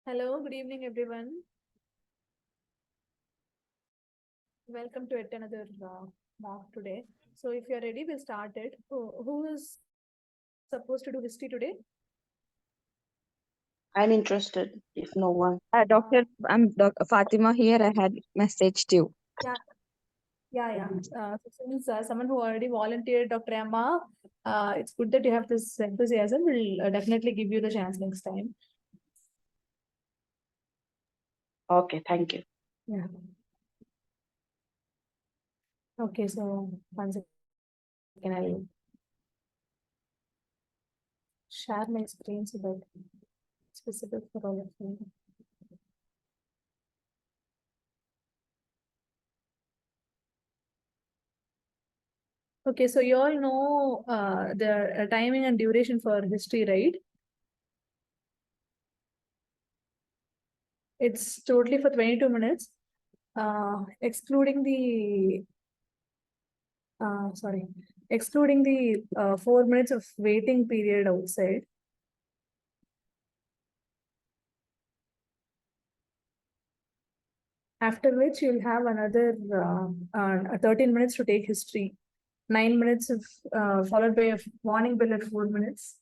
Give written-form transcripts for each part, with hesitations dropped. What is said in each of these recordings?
Hello, good evening, everyone. Welcome to yet another mock today. So, if you're ready, we'll start it. Who is supposed to do history today? I'm interested. If no one. Doctor, I'm Fatima here. I had messaged you. Yeah. So since someone who already volunteered, Dr. Emma, it's good that you have this enthusiasm. We'll definitely give you the chance next time. Okay, thank you. Yeah. Okay, so one second, I'll share my screen so that it's visible for all of you. Okay, so you all know the timing and duration for history, right? It's totally for 22 minutes, excluding the, excluding the 4 minutes of waiting period outside. After which you'll have another 13 minutes to take history. 9 minutes of followed by a warning bell at 4 minutes.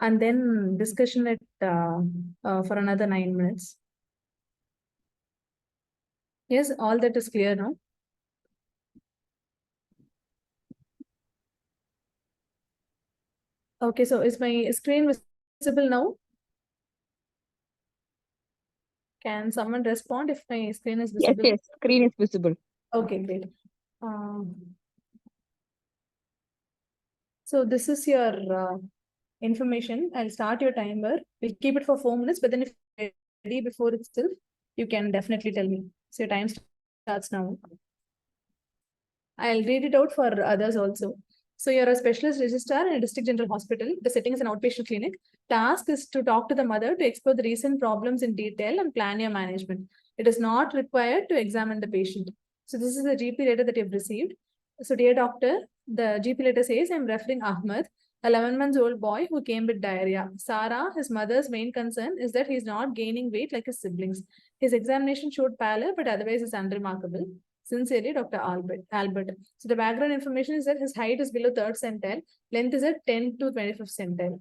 And then discussion at for another 9 minutes. Yes, all that is clear now. Okay, so is my screen visible now? Can someone respond if my screen is visible? Yes, screen is visible. Okay, great. So this is your information. I'll start your timer. We'll keep it for 4 minutes, but then if you're ready before itself, you can definitely tell me. So your time starts now. I'll read it out for others also. So you're a specialist registrar in a district general hospital. The setting is an outpatient clinic. Task is to talk to the mother to explore the recent problems in detail and plan your management. It is not required to examine the patient. So this is the GP letter that you've received. So dear doctor, the GP letter says, I'm referring Ahmed, 11 months old boy who came with diarrhea. Sarah, his mother's main concern is that he's not gaining weight like his siblings. His examination showed pallor, but otherwise is unremarkable. Sincerely, Dr. Albert. So the background information is that his height is below 3rd centile, length is at 10 to 25th centile.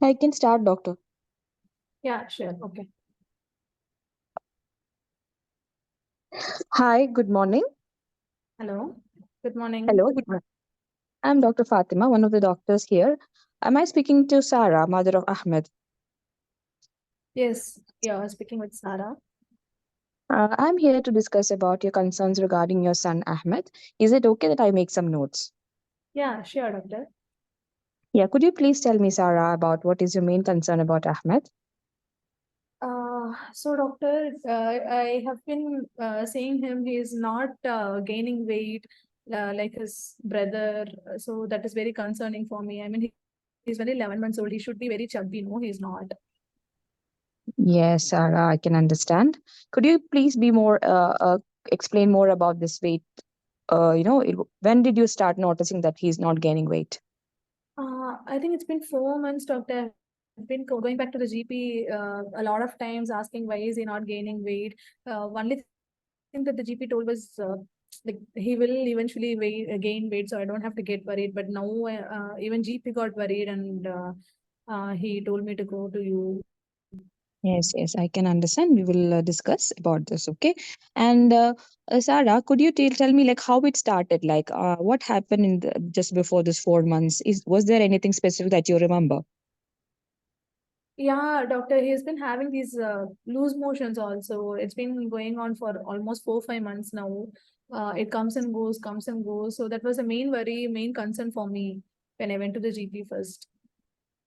I can start, doctor. Yeah, sure. Okay. Hi, good morning. Hello. Good morning. Hello, good morning. I'm Dr. Fatima, one of the doctors here. Am I speaking to Sarah, mother of Ahmed? Yes, yeah, speaking with Sarah. I'm here to discuss about your concerns regarding your son Ahmed. Is it okay that I make some notes? Yeah, sure, doctor. Yeah, could you please tell me, Sarah, about what is your main concern about Ahmed? So doctor, I have been seeing him. He is not gaining weight like his brother. So that is very concerning for me. I mean, he's only 11 months old. He should be very chubby. No, he's not. Yes, Sarah, I can understand. Could you please be more explain more about this weight? When did you start noticing that he's not gaining weight? I think it's been 4 months, doctor. I've been going back to the GP a lot of times asking why is he not gaining weight. Only thing that the GP told was like he will eventually gain weight, so I don't have to get worried. But now even GP got worried and he told me to go to you. Yes, I can understand. We will discuss about this, okay? And Sarah, could you tell me like how it started? Like, what happened just before this 4 months? Was there anything specific that you remember? Yeah, doctor, he's been having these loose motions also. It's been going on for almost 4, 5 months now. It comes and goes, comes and goes. So that was the main worry, main concern for me when I went to the GP first.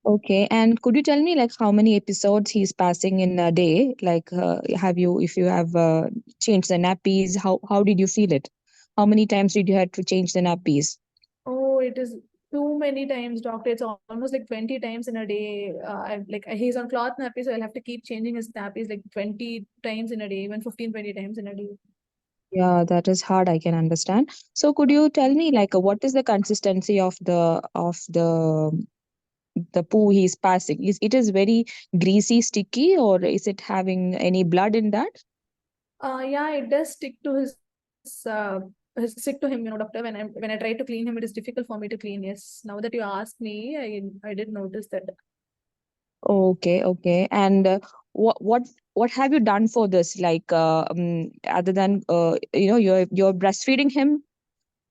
Okay, and could you tell me like how many episodes he's passing in a day? Like, if you have changed the nappies, how did you feel it? How many times did you have to change the nappies? Oh, it is too many times, doctor. It's almost like 20 times in a day. He's on cloth nappies, so I'll have to keep changing his nappies like 20 times in a day, even 15, 20 times in a day. Yeah, that is hard. I can understand. So, could you tell me like what is the consistency of the poo he's passing? Is it is very greasy, sticky, or is it having any blood in that? Yeah, it does uh stick to him, doctor. When I try to clean him, it is difficult for me to clean. Yes. Now that you ask me, I did notice that. Okay. And what have you done for this? Like, other than you're breastfeeding him,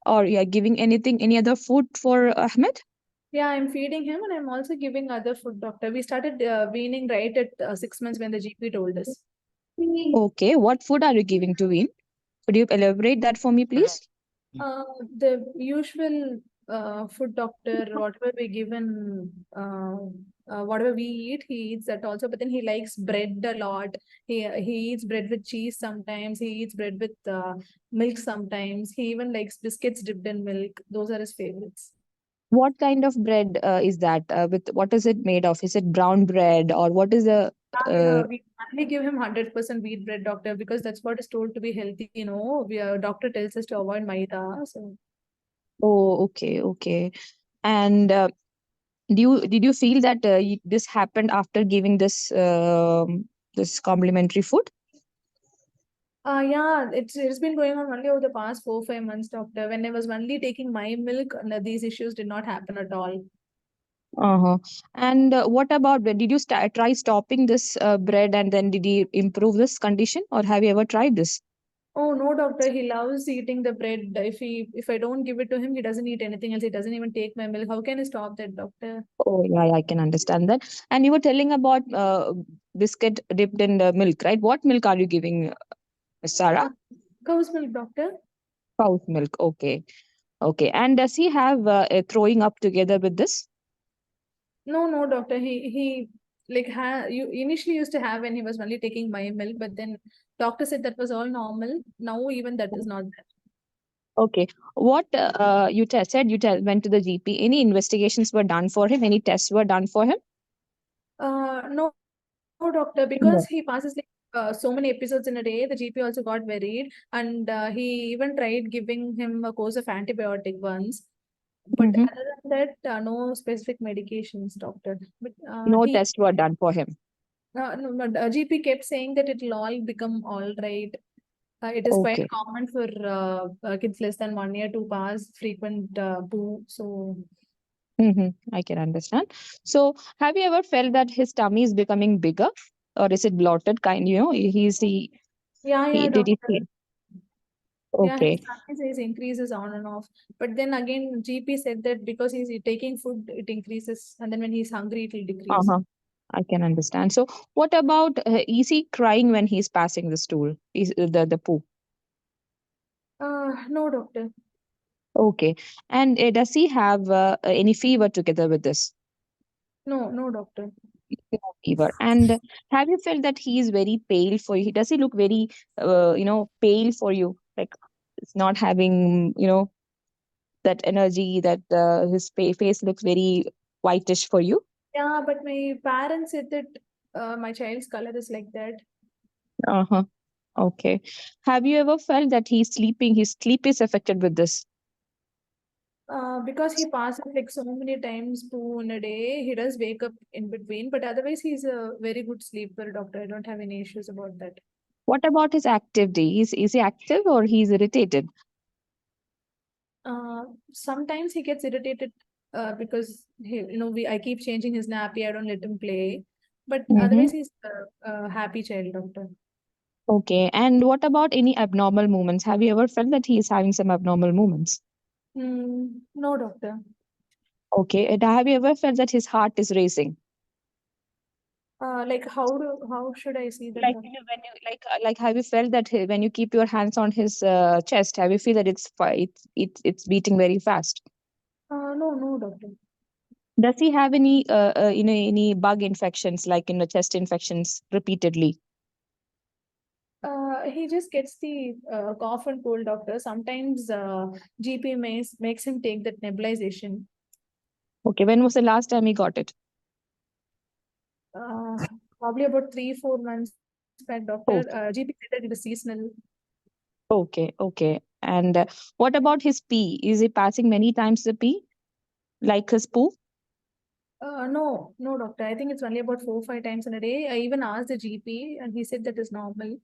or you're giving any other food for Ahmed? Yeah, I'm feeding him and I'm also giving other food, doctor. We started weaning right at 6 months when the GP told us. Okay, what food are you giving to him? Could you elaborate that for me, please? The usual food, doctor, whatever we given, whatever we eat, he eats that also. But then he likes bread a lot. He eats bread with cheese sometimes. He eats bread with milk sometimes. He even likes biscuits dipped in milk. Those are his favorites. What kind of bread is that? With what is it made of? Is it brown bread, or what is the? Uh, We only give him 100% wheat bread, doctor, because that's what is told to be healthy. Doctor tells us to avoid maida. So. oh, okay. And did you feel that this happened after giving this complimentary food? Yeah, it's been going on only over the past 4, 5 months, doctor. When I was only taking my milk, these issues did not happen at all. Uh-huh. And what about did you try stopping this bread, and then did he improve this condition, or have you ever tried this? Oh no, doctor, he loves eating the bread. If I don't give it to him, he doesn't eat anything else. He doesn't even take my milk. How can I stop that, doctor? Oh, yeah, I can understand that. And you were telling about biscuit dipped in the milk, right? What milk are you giving, Sarah? Uh, Cow's milk, doctor? Cow's milk. Okay. And does he have a throwing up together with this? No, doctor. He like you initially used to have when he was only taking my milk, but then doctor said that was all normal. Now even that is not there. Okay. What said you went to the GP. Any investigations were done for him? Any tests were done for him? No, doctor, because No. he passes like so many episodes in a day, the GP also got worried, and he even tried giving him a course of antibiotic once. But Mhm. other than that, no specific medications, doctor. But No tests were done for him. no, but, GP kept saying that it will all become all right. It is quite Okay. common for kids less than 1 year to pass frequent poo. So I can understand. So, have you ever felt that his tummy is becoming bigger, or is it bloated? Yeah, Did he doctor. say? Yeah, his Okay. tummy size increases on and off. But then again, GP said that because he's taking food, it increases, and then when he's hungry, it will decrease. Uh-huh. I can understand. So, what about is he crying when he's passing the stool? Is the poo? No, doctor. Okay. And does he have any fever together with this? No, doctor. No fever. And have you felt that he is very pale for you? Does he look very, pale for you? Like it's not having, that energy that his face looks very whitish for you? Yeah, but my parents said that my child's color is like that. Uh-huh. Okay. Have you ever felt that his sleep is affected with this? Because he passes like so many times poo in a day, he does wake up in between. But otherwise, he's a very good sleeper, doctor. I don't have any issues about that. What about his activity? Is he active or he's irritated? Sometimes he gets irritated because I keep changing his nappy. I don't let him play. But Mm-hmm. otherwise, he's a happy child, doctor. Okay. And what about any abnormal movements? Have you ever felt that he is having some abnormal movements? No, doctor. Okay. And have you ever felt that his heart is racing? Like how should I see that, Like doctor? when you like have you felt that when you keep your hands on his chest, have you feel that it's beating very fast? No, doctor. Does he have any any bug infections like chest infections repeatedly? He just gets the cough and cold, doctor. Sometimes GP makes him take that nebulization. Okay, when was the last time he got it? Uh, Probably about 3-4 months back, doctor. Okay, GP said that it is seasonal. okay. And what about his pee? Is he passing many times the pee like his poo? No, doctor. I think it's only about 4-5 times in a day. I even asked the GP, and he said that is normal.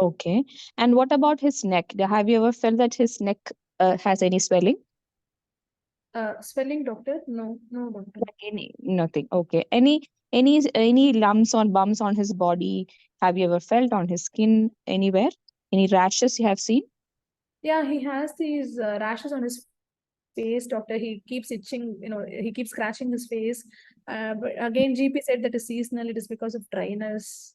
Okay. And what about his neck? Have you ever felt that his neck has any swelling? Swelling, doctor? No, doctor. Like any nothing. Okay. Any lumps or bumps on his body? Have you ever felt on his skin anywhere? Any rashes you have seen? Yeah, he has these rashes on his face, doctor. He keeps itching. He keeps scratching his face. But again, GP said that is seasonal. It is because of dryness.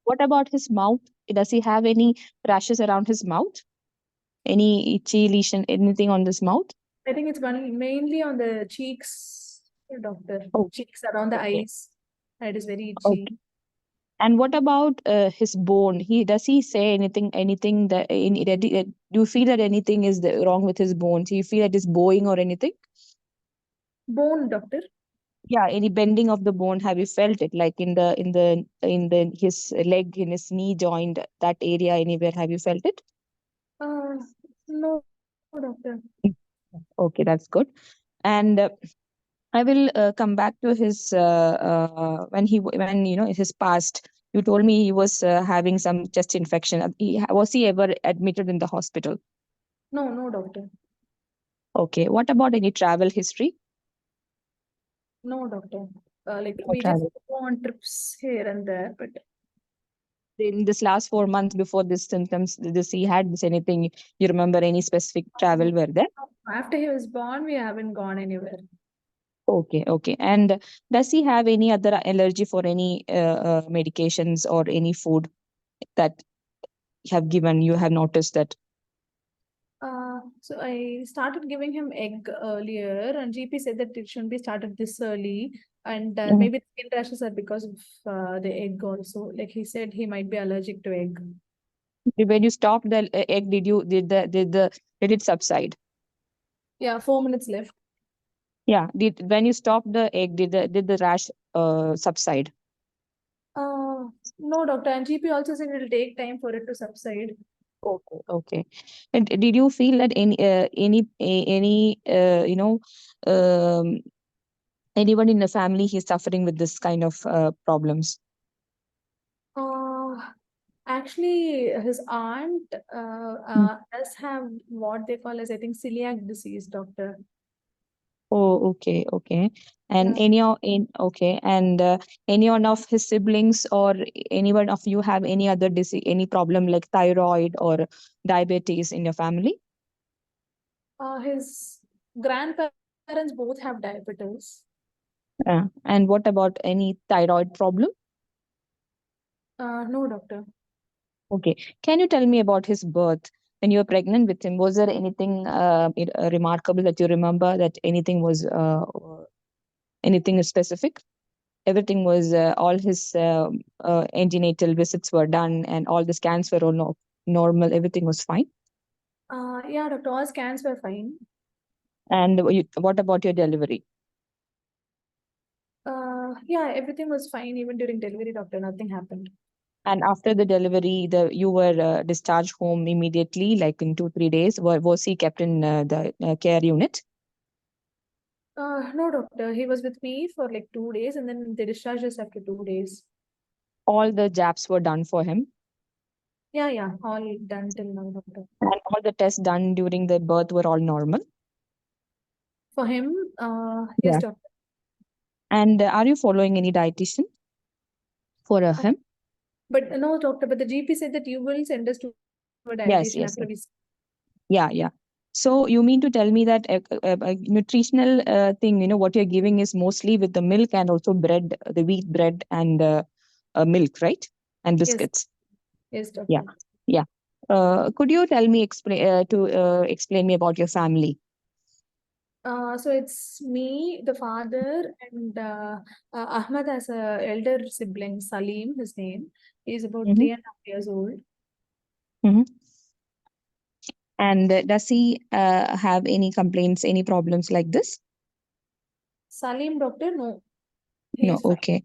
What about his mouth? Does he have any rashes around his mouth? Any itchy lesion, anything on this mouth? I think it's mainly on the cheeks, doctor. Oh, Cheeks around the okay. eyes. It is very Okay. itchy. And what about his bone? Does he say anything that do you feel that anything is wrong with his bones? Do you feel that it's bowing or anything? Bone, doctor. Yeah, any bending of the bone? Have you felt it like in the his leg, in his knee joint, that area anywhere? Have you felt it? Uh, no, doctor. Okay, that's good. And I will come back to his when his past. You told me he was having some chest infection. Was he ever admitted in the hospital? No, doctor. Okay. What about any travel history? No, doctor. Like No we just travel. go on trips here and there, but In this last 4 months before this symptoms, this he had this anything? You remember any specific travel were there? after he was born, we haven't gone anywhere. Okay. And does he have any other allergy for any medications or any food that you have noticed that? So I started giving him egg earlier, and GP said that it shouldn't be started this early, and Mm. maybe skin rashes are because of the egg also. Like he said, he might be allergic to egg. When you stopped the egg, did it subside? Yeah, 4 minutes left. Yeah. When you stopped the egg, did the rash subside? Uh, no, doctor. And GP also said it will take time for it to subside. Okay. And did you feel that um, anyone in the family is suffering with this kind of problems? Uh, Actually, his aunt Mm. does have what they call as, I think, celiac disease, doctor. Oh, okay, okay. And Yeah. any one of his siblings or anyone of you have any other disease, any problem like thyroid or diabetes in your family? His grandparents both have diabetes. And what about any thyroid problem? No, doctor. Okay. Can you tell me about his birth? When you were pregnant with him, was there anything remarkable that you remember, that anything specific? Everything was all his antenatal visits were done and all the scans were all normal. Everything was fine. Yeah, doctor, all scans were fine. And what about your delivery? Yeah, everything was fine even during delivery, doctor. Nothing happened. And after the delivery, you were discharged home immediately, like in 2 3 days. Was he kept in the care unit? No, doctor. He was with me for like 2 days and then they discharged us after 2 days. All the jabs were done for him, Yeah, all done till now, doctor. and all the tests done during the birth were all normal. For him, yes, Yeah. doctor. And are you following any dietitian for him? But no, doctor, but the GP said that you will send us to a Yes, dietitian yes, after yes. we. Yeah. So you mean to tell me that a nutritional thing, what you're giving is mostly with the milk and also bread, the wheat bread and milk, right? And Yes, biscuits. yes, Yeah, doctor. yeah. Could you tell me explain me about your family? So it's me, the father, and Ahmad as a elder sibling, Salim, his name. He's about Mm-hmm. 3.5 years old. Mm-hmm. And does he have any complaints, any problems like this? Salim, doctor, no, No, he's fine. okay.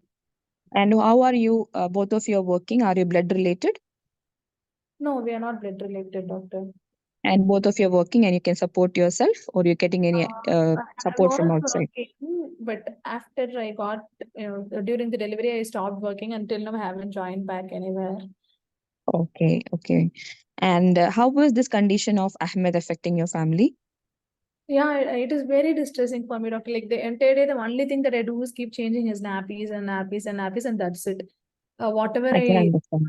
And how are you? Both of you are working. Are you blood related? No, we are not blood related, doctor. And both of you are working, and you can support yourself, or you're getting any I support was from outside? working, but after I got, during the delivery, I stopped working. Until now, I haven't joined back anywhere. Okay, okay. And how was this condition of Ahmed affecting your family? Yeah, it is very distressing for me, doctor. Like the entire day, the only thing that I do is keep changing his nappies and nappies and nappies, and that's it. Whatever I can I, understand.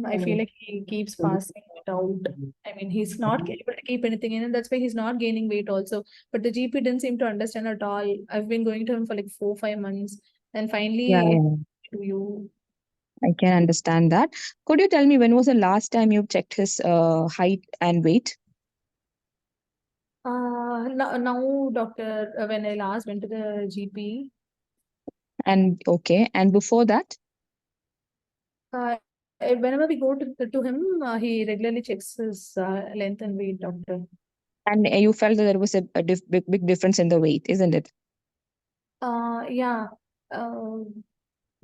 I feel like he keeps passing it out. I mean, he's not able to keep anything in, and that's why he's not gaining weight also. But the GP didn't seem to understand at all. I've been going to him for like 4 5 months, and Yeah, finally, yeah, to you. I can understand that. Could you tell me when was the last time you checked his height and weight? Now, doctor, when I last went to the GP, And okay, and before that? uh, whenever we go to him, he regularly checks his length and weight, doctor. And you felt that there was a big difference in the weight, isn't it? Yeah. Uh,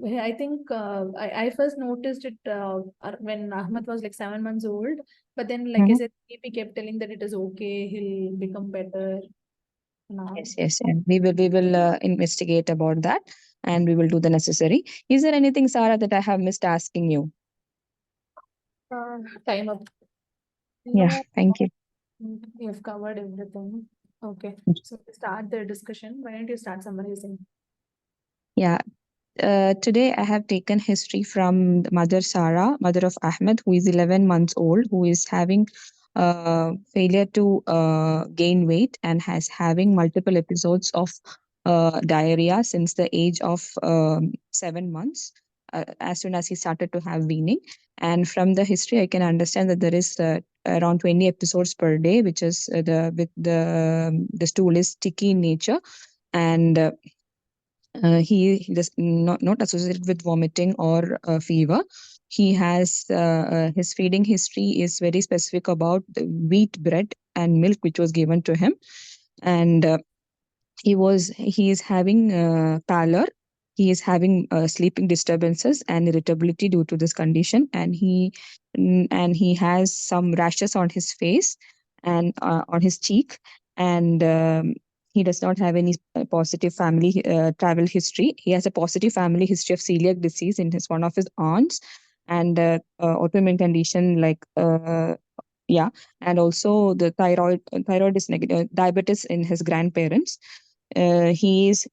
I think I first noticed it when Ahmad was like 7 months old. But then, like I Mhm. said, GP kept telling that it is okay, he'll become better now. Yes. And we will investigate about that, and we will do the necessary. Is there anything, Sarah, that I have missed asking you? Uh, Time up. Yeah, No, thank you. you've covered everything. Okay, so we start the discussion. Why don't you start summarizing? Yeah. Today, I have taken history from the mother Sarah, mother of Ahmed, who is 11 months old, who is having failure to gain weight and has having multiple episodes of diarrhea since the age of 7 months. As soon as he started to have weaning, and from the history, I can understand that there is around 20 episodes per day, which is the stool is sticky in nature, and he does not associated with vomiting or fever. He has his feeding history is very specific about the wheat bread and milk which was given to him, and he is having pallor. He is having sleeping disturbances and irritability due to this condition, and he has some rashes on his face and on his cheek, and he does not have any positive family travel history. He has a positive family history of celiac disease in his one of his aunts, and autoimmune condition like yeah, and also the thyroid is negative, diabetes in his grandparents. This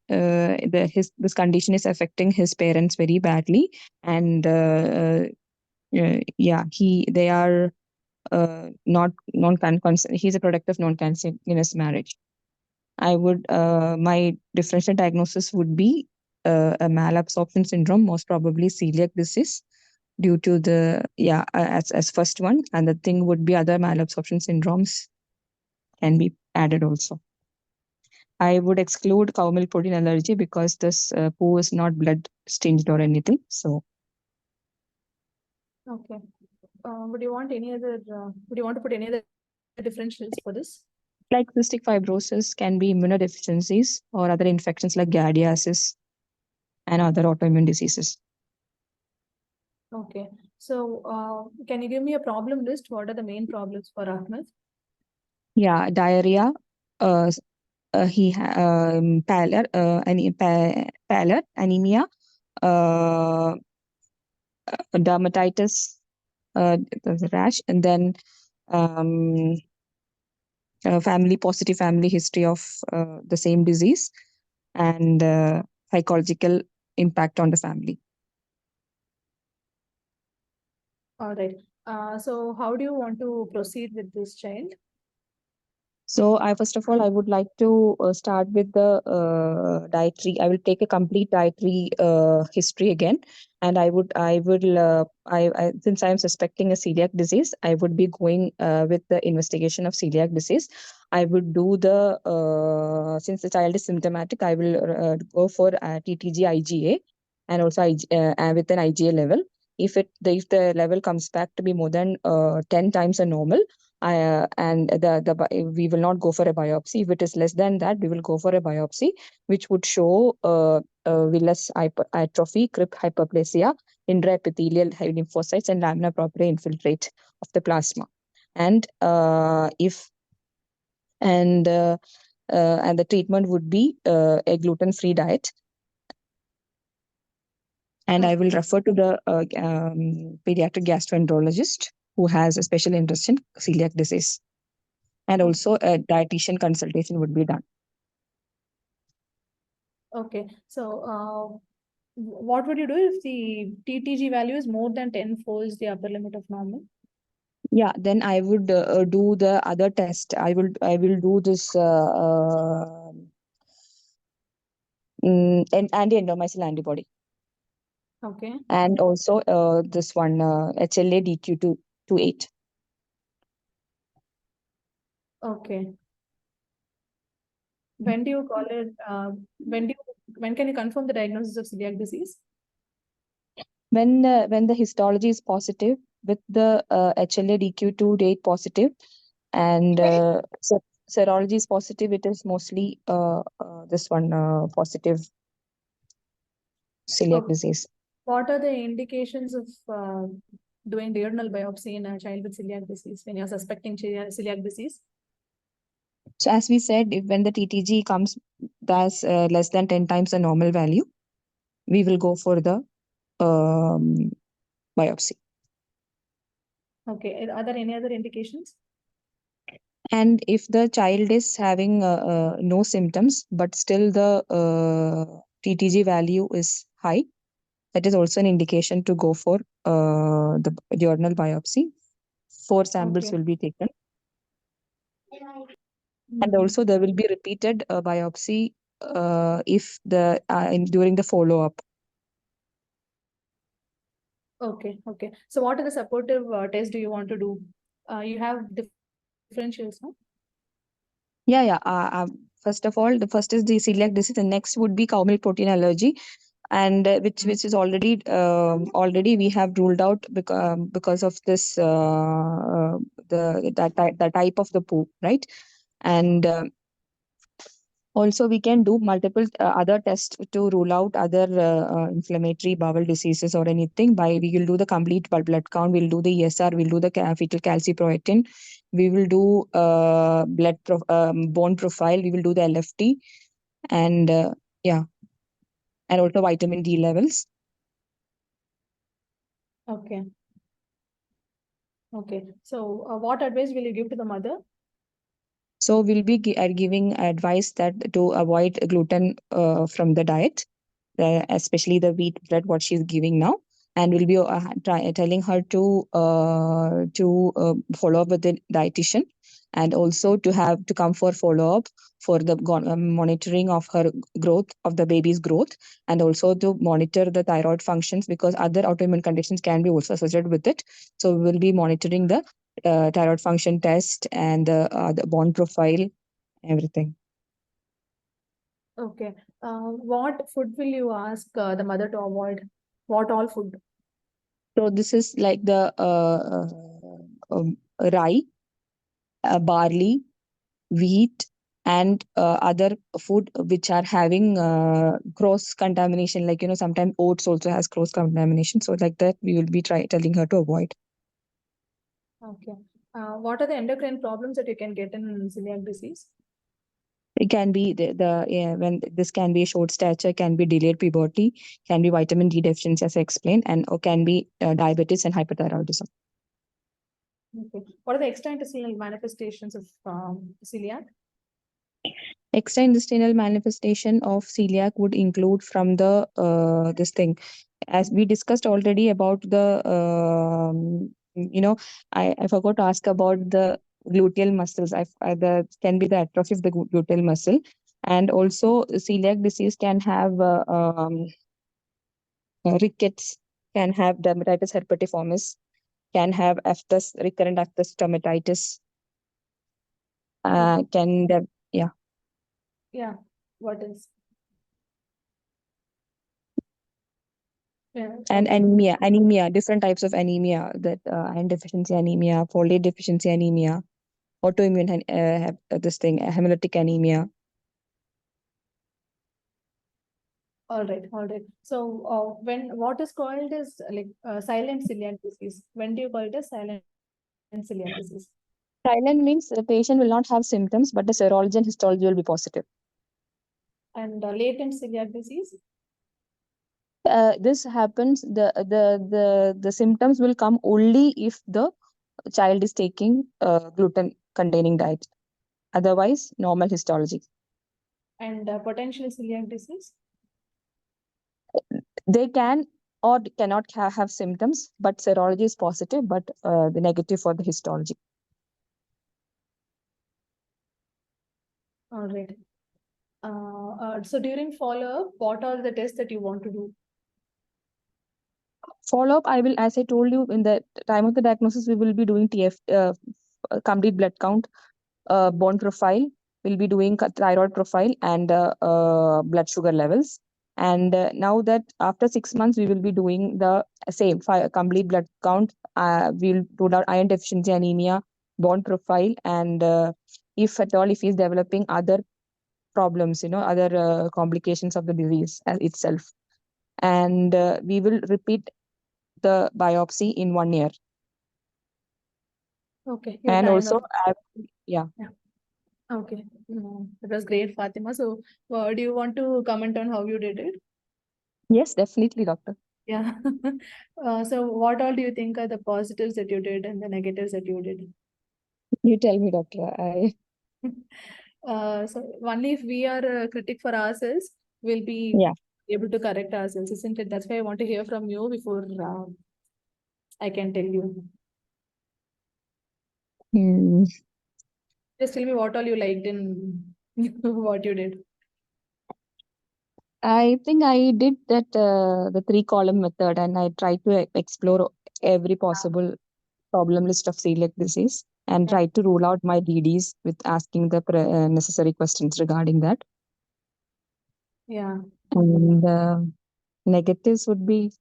condition is affecting his parents very badly, and they are not he's a product of non-consanguineous marriage. My differential diagnosis would be a malabsorption syndrome, most probably celiac disease, due to as first one, and the thing would be other malabsorption syndromes can be added also. I would exclude cow milk protein allergy because this poo is not blood tinged or anything. So Okay. Would you want to put any other differentials for this? like cystic fibrosis can be immunodeficiencies or other infections like giardiasis and other autoimmune diseases. Okay. So, can you give me a problem list? What are the main problems for Ahmed? Yeah, diarrhea. Pallor, anemia, dermatitis, the rash, and then positive family history of the same disease, and psychological impact on the family. All right. So how do you want to proceed with this child? So first of all, I would like to start with the dietary. I will take a complete dietary history again, and I since I am suspecting a celiac disease, I would be going with the investigation of celiac disease. I would do since the child is symptomatic, I will go for TTG IgA and also with an IgA level. If the level comes back to be more than 10 times a normal, we will not go for a biopsy. If it is less than that, we will go for a biopsy, which would show villus atrophy, crypt hyperplasia, intraepithelial lymphocytes, and lamina propria infiltrate of the plasma. And the treatment would be a gluten-free diet. And I will refer to the pediatric gastroenterologist who has a special interest in celiac disease. And also a dietitian consultation would be done. Okay. So, what would you do if the TTG value is more than 10 folds the upper limit of normal? Yeah, then I would do the other test. I will do this anti-endomycin antibody. Okay. And also this one HLA DQ228. Okay. When do you call it? When can you confirm the diagnosis of celiac disease? When the histology is positive with the HLA DQ228 positive, and serology is positive, it is mostly this one positive celiac disease. What are the indications of doing diurnal biopsy in a child with celiac disease when you're suspecting celiac disease? So as we said, when the TTG comes as less than 10 times the normal value, we will go for the biopsy. Okay. Are there any other indications? And if the child is having no symptoms, but still the TTG value is high, that is also an indication to go for the diurnal biopsy. 4 samples will be taken. And also there will be repeated biopsy if during the follow-up. Okay. Okay. So what are the supportive tests do you want to do? You have differentials, no? Yeah. First of all, the first is the celiac disease. The next would be cow milk protein allergy, and which is already we have ruled out because of this the type of the poo, right? And also we can do multiple other tests to rule out other inflammatory bowel diseases or anything. We will do the complete blood count, we'll do the ESR, we'll do the fetal calcipoitin, we will do bone profile, we will do the LFT, and and also vitamin D levels. Okay. Okay. So what advice will you give to the mother? So we'll be giving advice that to avoid gluten from the diet, especially the wheat bread what she's giving now, and we'll be telling her to follow up with the dietitian, and also to come for follow up for the monitoring of her growth, of the baby's growth, and also to monitor the thyroid functions, because other autoimmune conditions can be also associated with it. So we will be monitoring the thyroid function test and the bone profile, everything. Okay. What food will you ask the mother to avoid? What all food? So this is like the rye, barley, wheat, and other food which are having cross contamination. Like, sometimes oats also has cross contamination. So like that, we will be telling her to avoid. Okay. What are the endocrine problems that you can get in celiac disease? It can be when this can be short stature, can be delayed puberty, can be vitamin D deficiency as I explained, and or can be diabetes and hyperthyroidism. Okay. What are the extraintestinal manifestations of celiac? Extraintestinal manifestation of celiac would include from the this thing, as we discussed already about the I forgot to ask about the gluteal muscles. The can be the atrophy of the gluteal muscle, and also celiac disease can have rickets, can have dermatitis herpetiformis, can have aphthous, recurrent aphthous stomatitis, yeah. Yeah. What else? Yeah. And Okay. anemia, different types of anemia, that iron deficiency anemia, folate deficiency anemia, autoimmune this thing, hemolytic anemia. All right. All right. So what is called as like silent celiac disease? When do you call it as silent celiac disease? Silent means the patient will not have symptoms, but the serology and histology will be positive. And latent celiac disease? This happens, the symptoms will come only if the child is taking gluten containing diet. Otherwise, normal histology. And potential celiac disease? They can or cannot have symptoms, but serology is positive, but the negative for the histology. All right. So during follow-up, what are the tests that you want to do? Follow-up, as I told you, in the time of the diagnosis, we will be doing complete blood count, bone profile, we'll be doing thyroid profile and blood sugar levels. And now that after 6 months, we will be doing the same complete blood count. We'll do out iron deficiency anemia, bone profile, and if at all, if he's developing other problems, other complications of the disease itself. And we will repeat the biopsy in 1 year. Okay. Your And time also, up. yeah. Okay. It was great, Fatima. So do you want to comment on how you did it? Yes, definitely, doctor. Yeah. So what all do you think are the positives that you did and the negatives that you did? You tell me, doctor. So only if we are a critic for ourselves, we'll be Yeah. able to correct ourselves, isn't it? That's why I want to hear from you before I can tell you. Hmm. Just tell me what all you liked in what you did. I think I did that the 3-column method, and I tried to explore every possible problem list of celiac disease and Yeah. tried to rule out my DDs with asking the necessary questions regarding that. Yeah. And negatives would be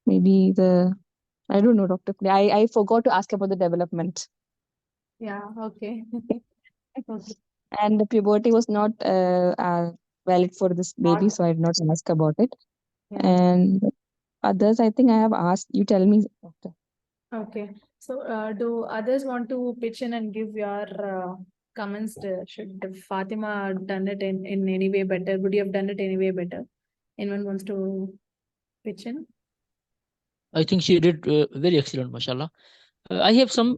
maybe I don't know, doctor. I forgot to ask about the development. Yeah. Okay. Okay. And the puberty was not valid for this baby, so I did not ask about it. Yeah. And others, I think I have asked. You tell me, doctor. Okay. So do others want to pitch in and give your comments? Should Fatima done it in any way better? Would you have done it any way better? Anyone wants to pitch in? I think she did very excellent, mashallah. I have some,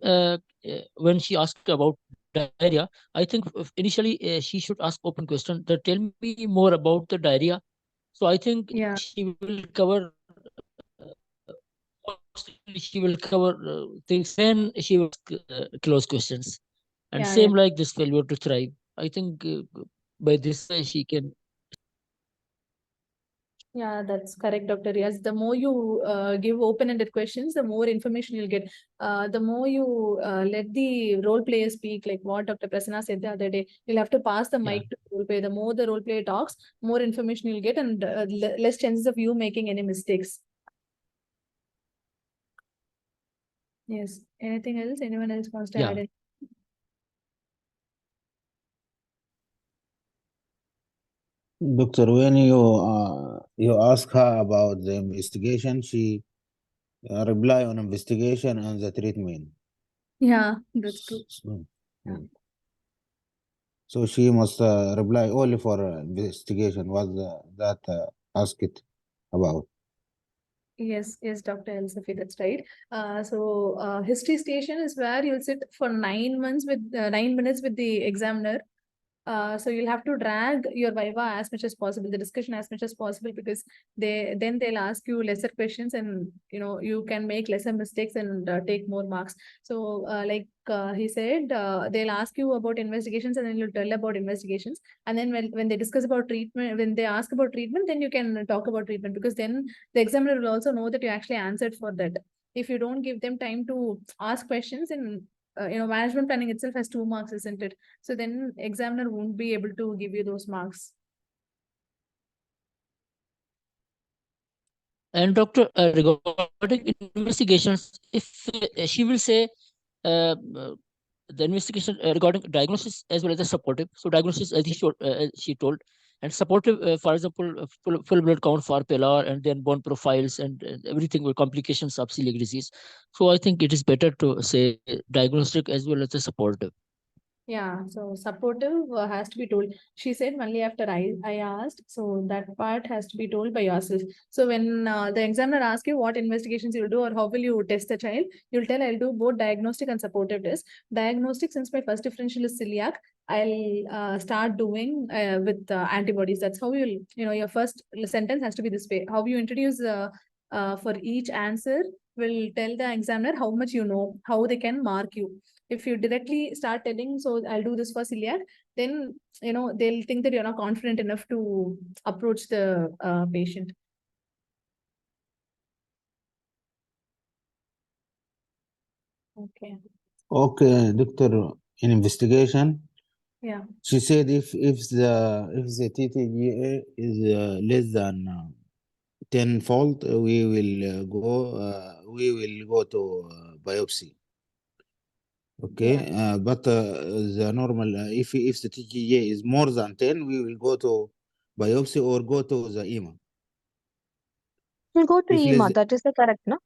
when she asked about diarrhea, I think initially she should ask open question that tell me more about the diarrhea. So I think Yeah. she will cover, mostly she will cover things, then she will ask close questions. And Yeah, same yeah. like this failure to thrive. I think by this way she can. Yeah, that's correct, Dr. Riaz. The more you give open-ended questions, the more information you'll get. The more you let the role player speak, like what Dr. Prasanna said the other day, you'll have to pass the Yeah. mic to the role player. The more the role player talks, more information you'll get, and less chances of you making any mistakes. Yes. Anything else? Anyone else wants to Yeah. add? Doctor, when you ask her about the investigation, she reply on investigation and the treatment. Yeah, that's true. So, Yeah. so she must reply only for investigation. What that asked about? Yes, yes, Dr. Elsafi, that's right. History station is where you'll sit for 9 months with 9 minutes with the examiner. So you'll have to drag your viva as much as possible, the discussion as much as possible, because they'll ask you lesser questions, and you can make lesser mistakes and take more marks. So like he said, they'll ask you about investigations, and then you'll tell about investigations. And then when they discuss about treatment, when they ask about treatment, then you can talk about treatment, because then the examiner will also know that you actually answered for that. If you don't give them time to ask questions, and management planning itself has 2 marks, isn't it? So then examiner won't be able to give you those marks. And doctor, regarding investigations, if she will say the investigation regarding diagnosis as well as the supportive. So diagnosis, as she told, and supportive, for example, full blood count for PLR, and then bone profiles, and everything with complications of celiac disease. So I think it is better to say diagnostic as well as the supportive. Yeah, so supportive has to be told. She said only after I asked, so that part has to be told by yourself. So when the examiner asks you what investigations you'll do or how will you test the child, you'll tell I'll do both diagnostic and supportive tests. Diagnostic, since my first differential is celiac, I'll start doing with antibodies. That's how your first sentence has to be this way. How you introduce for each answer will tell the examiner how much you know, how they can mark you. If you directly start telling, so I'll do this for celiac, then they'll think that you're not confident enough to approach the patient. Okay. Okay, doctor. In investigation, Yeah. she said if the TTGA is less than tenfold, we will go to biopsy. Okay, but the normal if the TGA is more than 10, we will go to biopsy or go to the EMA. We'll go to If EMA. less, That is the correct, no?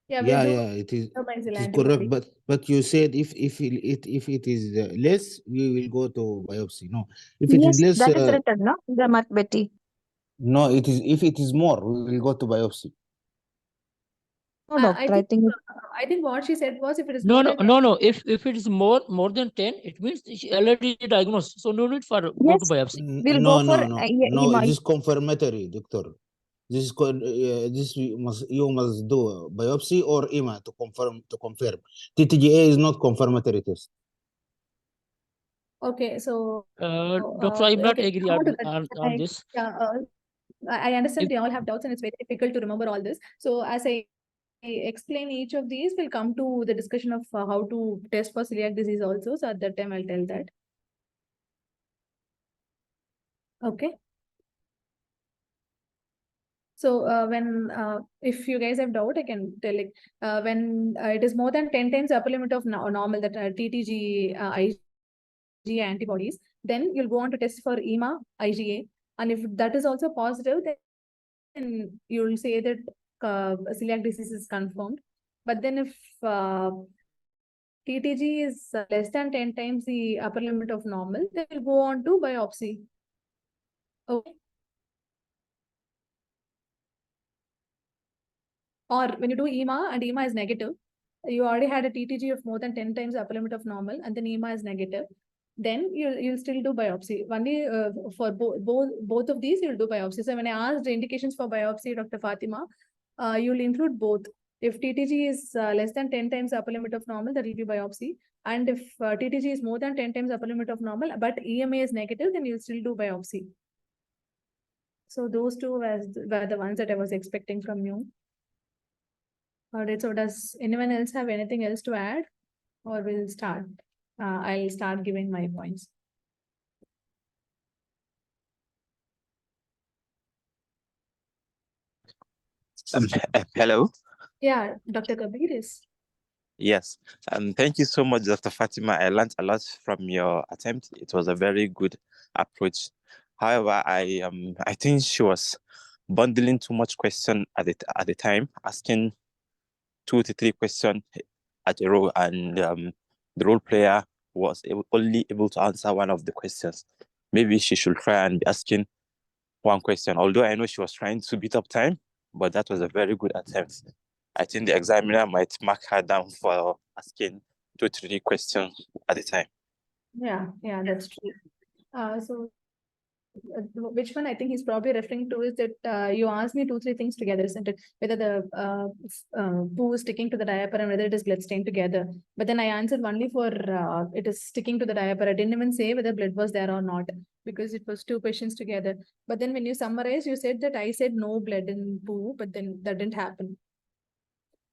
Yeah, yeah, we do yeah, it is antibody. correct. But you said if it is less, we will go to biopsy. No, if it is Yes, less, that is written, no? Grammar Betty. no, it is if it is more, we will go to biopsy. No, I doctor, I think I think what she said was, if it is No, more no, than no, no. If it is more than 10, it means she already diagnosed. So no need for go to yes, biopsy. we'll No, go for no, no, no. EMA. This is confirmatory, doctor. This you must do biopsy or EMA to confirm. TTGA is not confirmatory test. Okay, so Doctor, I'm not okay, agree come on to that. on this. Yeah, I understand If they all have doubts, and it's very difficult to remember all this. So as I explain each of these, we'll come to the discussion of how to test for celiac disease also. So at that time, I'll tell that. Okay. So if you guys have doubt, I can tell it. When it is more than 10 times the upper limit of normal, that TTG, IgA antibodies, then you'll go on to test for EMA, IgA. And if that is also positive, then you'll say that celiac disease is confirmed. But then if TTG is less than 10 times the upper limit of normal, then you'll go on to biopsy. Okay. Or when you do EMA and EMA is negative, you already had a TTG of more than 10 times the upper limit of normal and the NEMA is negative, then you'll still do biopsy. Only for both of these, you'll do biopsy. So when I asked the indications for biopsy, Dr. Fatima, you'll include both. If TTG is less than 10 times the upper limit of normal, that will be biopsy. And if TTG is more than 10 times the upper limit of normal, but EMA is negative, then you'll still do biopsy. So those two were the ones that I was expecting from you. All right, so does anyone else have anything else to add? Or we'll start? I'll start giving my points. Hello. Yeah, Dr. Kabir is. Yes. Thank you so much, Dr. Fatima. I learned a lot from your attempt. It was a very good approach. However, I think she was bundling too much question at the time, asking 2 to 3 questions at a row, and the role player was only able to answer one of the questions. Maybe she should try and be asking one question. Although I know she was trying to beat up time, but that was a very good attempt. I think the examiner might mark her down for asking 2 to 3 questions at a time. Yeah, that's true. So which one I think he's probably referring to is that you asked me 2-3 things together, isn't it? Whether the poo is sticking to the diaper and whether it is blood stained together. But then I answered only for it is sticking to the diaper. I didn't even say whether blood was there or not because it was 2 questions together. But then when you summarized, you said that I said no blood in poo, but then that didn't happen.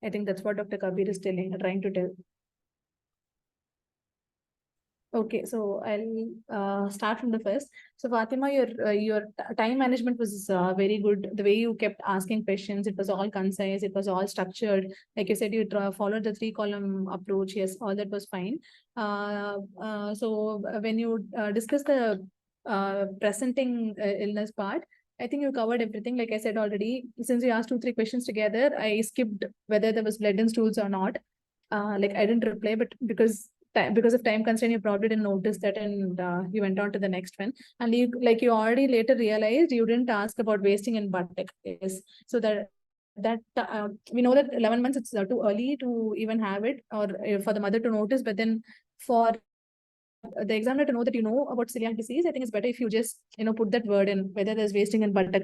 I think that's what Dr. Kabir is trying to tell. Okay, so I'll start from the first. So Fatima, your time management was very good. The way you kept asking questions, it was all concise, it was all structured. Like you said, you followed the 3-column approach. Yes, all that was fine. So when you discuss the presenting illness part, I think you covered everything. Like I said already, since you asked 2-3 questions together, I skipped whether there was blood in stools or not. Like I didn't reply, but because of time constraint, you probably didn't notice that, and you went on to the next one. And you already later realized you didn't ask about wasting in buttock. Yes, so that we know that 11 months it's too early to even have it, or for the mother to notice. But then for the examiner to know that you know about celiac disease, I think it's better if you just put that word in, whether there's wasting in buttock,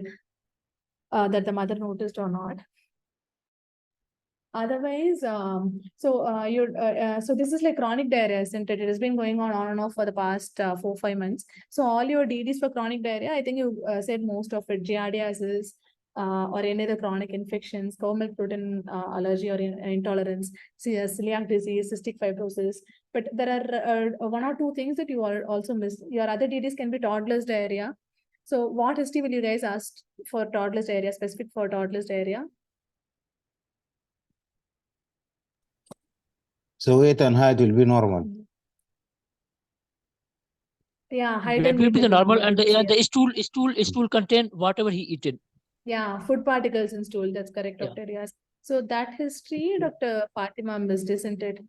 that the mother noticed or not. Otherwise, so this is like chronic diarrhea, isn't it? It has been going on and off for the past 4-5 months. So all your DDs for chronic diarrhea, I think you said most of it, giardiasis, or any other chronic infections, cow milk protein allergy or intolerance, celiac disease, cystic fibrosis. But there are 1 or 2 things that you are also missed. Your other DDs can be toddler's diarrhea. So what history will you guys ask for toddler's diarrhea, specific for toddler's diarrhea? So weight and height will be normal. Yeah, height Weight and will weight be the will normal, be and this year. the stool contain whatever he eaten. Yeah, food particles in stool. That's correct, Yeah. Dr. Riaz. So that history, Dr. Fatima missed, isn't it?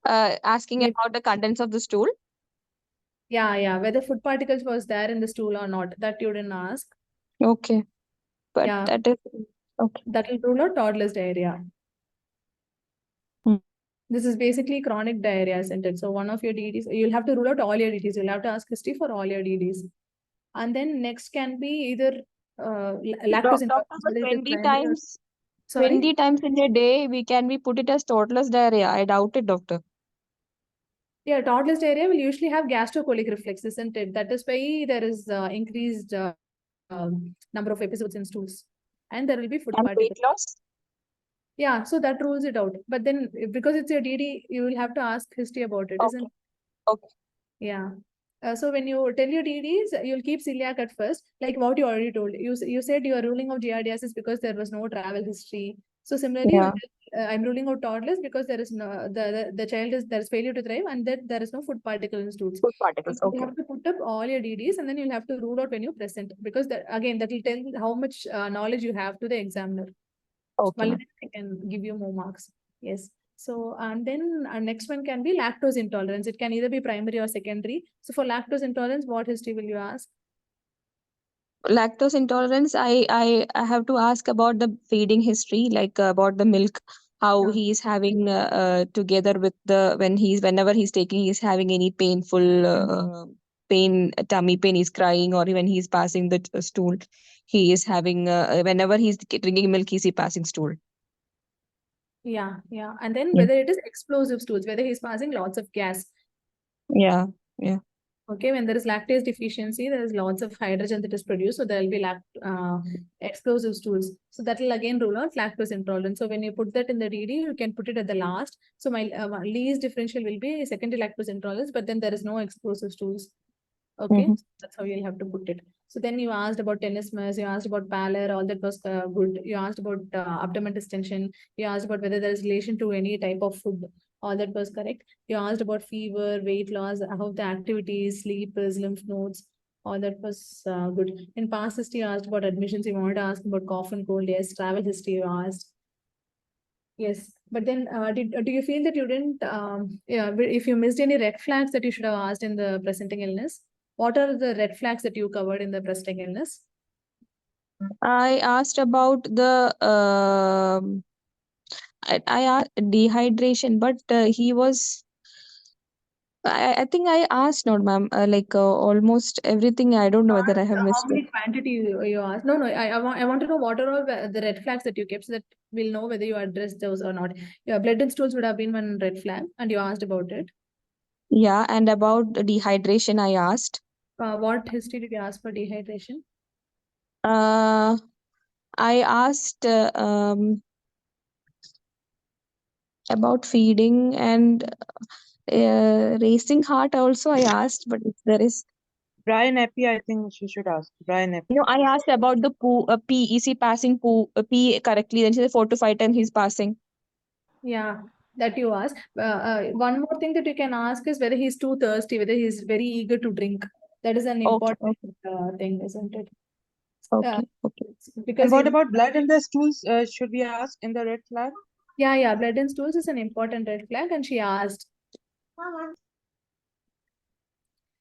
Asking Maybe- about the contents of the stool. Yeah. Whether food particles was there in the stool or not, that you didn't ask. Okay, but Yeah. that is okay. That will rule out toddler's diarrhea. Hmm. This is basically chronic diarrhea, isn't it? So one of your DDs, you'll have to rule out all your DDs. You'll have to ask history for all your DDs. And then next can be either lactose Doctor, intolerance. but whether it is 20 primary or- times, Sorry? 20 times in a day, we put it as toddler's diarrhea. I doubt it, doctor. Yeah, toddler's diarrhea will usually have gastrocolic reflex, isn't it? That is why there is increased number of episodes in stools. And there will be food And particles. weight loss? Yeah, so that rules it out. But then because it's your DD, you will have to ask history about it, Okay. isn't it? Okay. Yeah. So when you tell your DDs, you'll keep celiac at first, like what you already told. You said you are ruling out giardiasis because there was no travel history. So similarly, Yeah. I'm ruling out toddlers because there is no the child there's failure to thrive and that there is no food particle in stools. Food particles. You Okay. have to put up all your DDs and then you'll have to rule out when you present because that will tell how much knowledge you have to the examiner. Okay. Only ma'am. then I can give you more marks. Yes. So, and then our next one can be lactose intolerance. It can either be primary or secondary. So for lactose intolerance, what history will you ask? Lactose intolerance, I have to ask about the feeding history, like about the milk. how Yeah. he is having together with the whenever he's taking, he's having any painful tummy pain, he's crying, or when he's passing the stool, he is having whenever he's drinking milk, he's passing stool. Yeah, yeah. And then Yeah. whether it is explosive stools, whether he's passing lots of gas. Yeah, yeah. Okay, when there is lactase deficiency, there is lots of hydrogen that is produced, so there will be explosive stools. So that will again rule out lactose intolerance. So when you put that in the DD, you can put it at the last. So my least differential will be secondary lactose intolerance, but then there is no explosive stools. Okay, Mhm. that's how you'll have to put it. So then you asked about tenesmus, you asked about pallor, all that was good. You asked about abdomen distension. You asked about whether there is relation to any type of food. All that was correct. You asked about fever, weight loss, how the activities, sleep is, lymph nodes. All that was good. In past history, you asked about admissions. You wanted to ask about cough and cold. Yes, travel history you asked. Yes, but then do you feel that you didn't, if you missed any red flags that you should have asked in the presenting illness? What are the red flags that you covered in the presenting illness? I asked about the I asked dehydration, but he was. I think I asked not, ma'am. Almost everything. I don't know whether I have How missed it. many quantity you asked? No, I want to know what are all the red flags that you kept so that we'll know whether you addressed those or not. Your blood and stools would have been one red flag, and you asked about it. Yeah, and about dehydration, I asked. What history did you ask for dehydration? I asked about feeding and racing heart also. I asked, but if there is Brian Epi, I think she should ask. Brian Epi. no, I asked about the poo, P. Is he passing poo, P correctly? Then she said 4 to 5 times he's passing. Yeah, that you asked. One more thing that you can ask is whether he's too thirsty, whether he's very eager to drink. That is an Okay, important okay, thing, isn't it? okay, okay. Because And what you, about blood in the stools? Should we ask in the red flag? yeah, blood and stools is an important red flag, and she asked.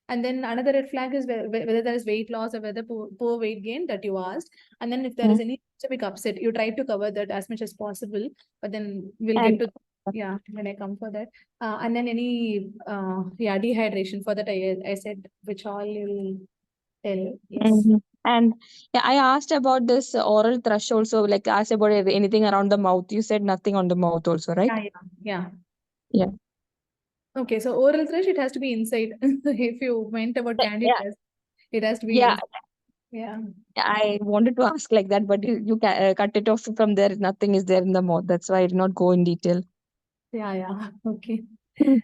And then another red flag is whether there is weight loss or whether poor weight gain that you asked. And then if there is any specific upset, you try to cover that as much as possible. But then we'll get And to when I come for that. And then any dehydration for that I said which all you'll tell. Yes. and yeah, I asked about this oral thrush also. Like asked about anything around the mouth. You said nothing on the mouth also, right? Yeah. Yeah. Okay, so oral thrush, it has to be inside. If you meant about candy Yeah. test, it has to be Yeah. inside. Yeah. I wanted to ask like that, but you cut it off from there. Nothing is there in the mouth. That's why I did not go in detail. Yeah. Okay. Hmm.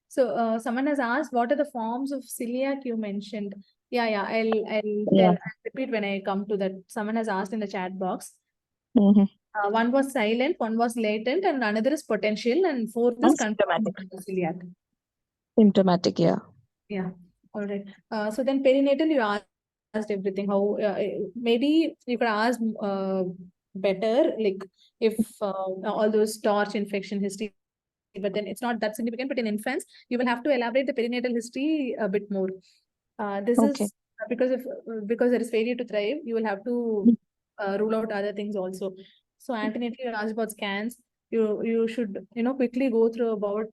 So someone has asked, what are the forms of celiac you mentioned? Yeah. I'll Yeah. I'll repeat when I come to that. Someone has asked in the chat box. Mm-hmm. One was silent, one was latent, and another is potential, and fourth is confirmed Symptomatic. celiac. Symptomatic, yeah. Yeah. All right. So then perinatal, you asked everything. How maybe you could ask better, like if all those torch infection history, but then it's not that significant. But in infants, you will have to elaborate the perinatal history a bit more. This Okay. is because there is failure to thrive. You will have to rule out other things also. So antenatal, you asked about scans. You should quickly go through about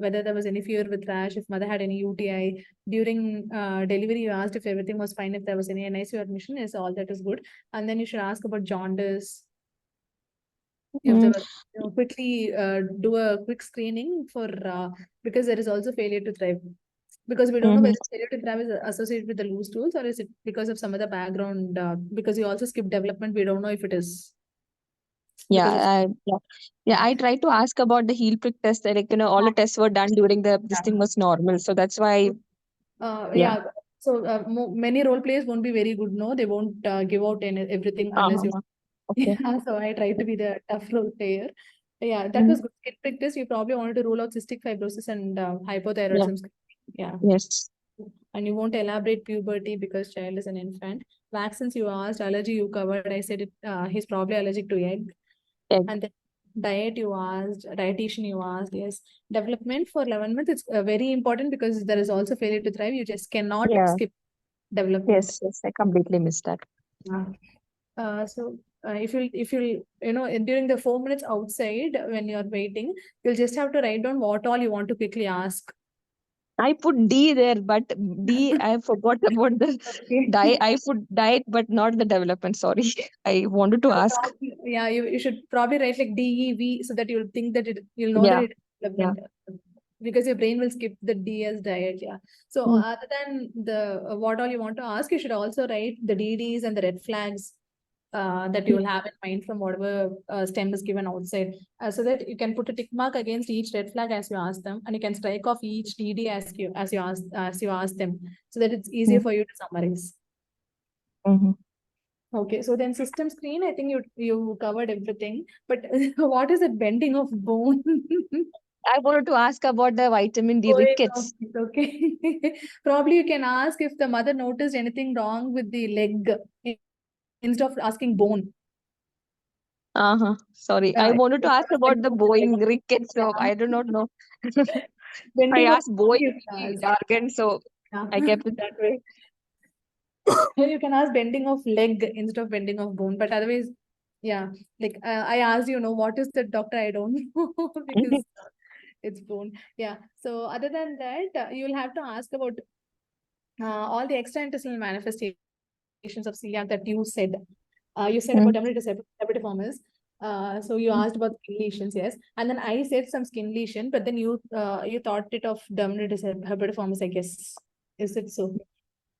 whether there was any fever with rash, if mother had any UTI during delivery. You asked if everything was fine, if there was any NICU admission. Is all that is good, and then you should ask about jaundice. If there was, quickly do a quick screening for because there is also failure to thrive. Because we don't know whether failure to thrive is associated with the loose stools or is it because of some other background. Because you also skip development, we don't know if it is because of I tried to ask about the heel prick test. Like, all the tests were done during this thing was normal. So that's why, yeah. So many role players won't be very good. No, they won't give out everything unless you. Okay. Yeah, so I tried to be the tough role player. Yeah, that was good. Skip prick test. You probably wanted to rule out cystic fibrosis and hypothyroidism. Yeah. Yes. And you won't elaborate puberty because child is an infant. Vaccines you asked, allergy you covered. I said it. He's probably allergic to egg. Egg. And then diet you asked, dietitian you asked. Yes, development for 11 months. It's very important because there is also failure to thrive. You just cannot skip development. Yes, I completely missed that. Yeah. If you during the 4 minutes outside when you're waiting, you'll just have to write down what all you want to quickly ask. I put D there, but D, I forgot about the diet. I put diet, but not the development. Sorry. I wanted to ask. Yeah, you should probably write like DEV so that you'll think that you'll know that Yeah. it's development. Because your brain will skip the D as diet. Yeah. So Hmm. other than the what all you want to ask, you should also write the DDs and the red flags that you will have in mind from whatever stem is given outside, so that you can put a tick mark against each red flag as you ask them, and you can strike off each DD as you ask them, so that it's easier for you to summarize. Mhm. Okay, so then system screen, I think you covered everything, but what is it bending of bone? I wanted to ask about the vitamin D Going rickets. off, okay. Probably you can ask if the mother noticed anything wrong with the leg instead of asking bone. Sorry, Yeah, I wanted to it's ask about the Boeing rickets, so yeah. I do not know. I Bending of asked Boeing you can ask. jargon, so Yeah. I kept it that way. You can ask bending of leg instead of bending of bone, but otherwise, yeah. Like I asked what is the doctor? I don't know because it's bone. Yeah. So other than that, you will have to ask about all the extraintestinal manifestations of celiac that you said. You said about dermatitis herpetiformis. So you asked about skin lesions, yes, and then I said some skin lesion, but then you thought it of dermatitis herpetiformis, I guess. Is it so?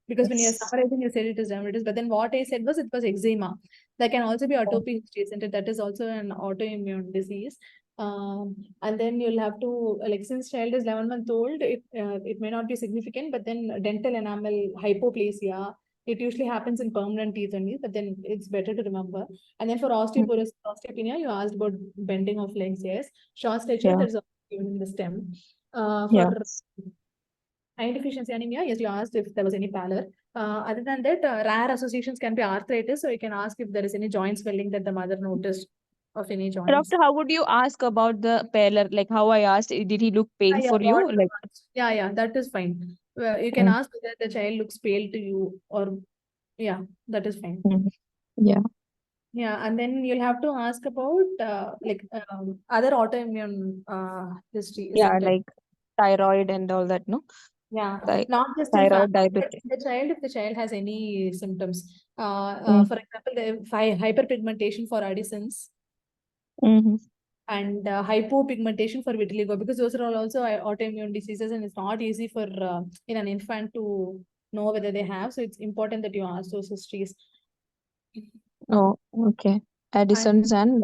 Because when you're summarizing, you said it is dermatitis, but then what I said was it was eczema. That can also be atopy history, isn't it? That is also an autoimmune disease. And then you'll have to, like, since child is 11-month-old, it may not be significant, but then dental enamel hypoplasia, it usually happens in permanent teeth only, but then it's better to remember. And then for osteoporosis, osteopenia, you asked about bending of legs, yes. Short stature, Yeah. there's also given in the stem. Yeah. For iron deficiency anemia, yes, you asked if there was any pallor. Other than that, rare associations can be arthritis, so you can ask if there is any joint swelling that the mother noticed of any joints. Doctor, how would you ask about the paler? Like how I asked, did he look pale for you? what Like, yeah, that is fine. You can ask whether the child looks pale to you, or that is fine. yeah. Yeah, and then you'll have to ask about other autoimmune history, Yeah, isn't it? like thyroid and all that, no? Yeah, Thy- not just in thyroid, family, but diabetes. if the child has any symptoms. Mm. For example, the hyperpigmentation for Addison's Mm-hmm. and hypopigmentation for vitiligo, because those are all also autoimmune diseases, and it's not easy for in an infant to know whether they have. So it's important that you ask those histories. Oh, okay. Addison's and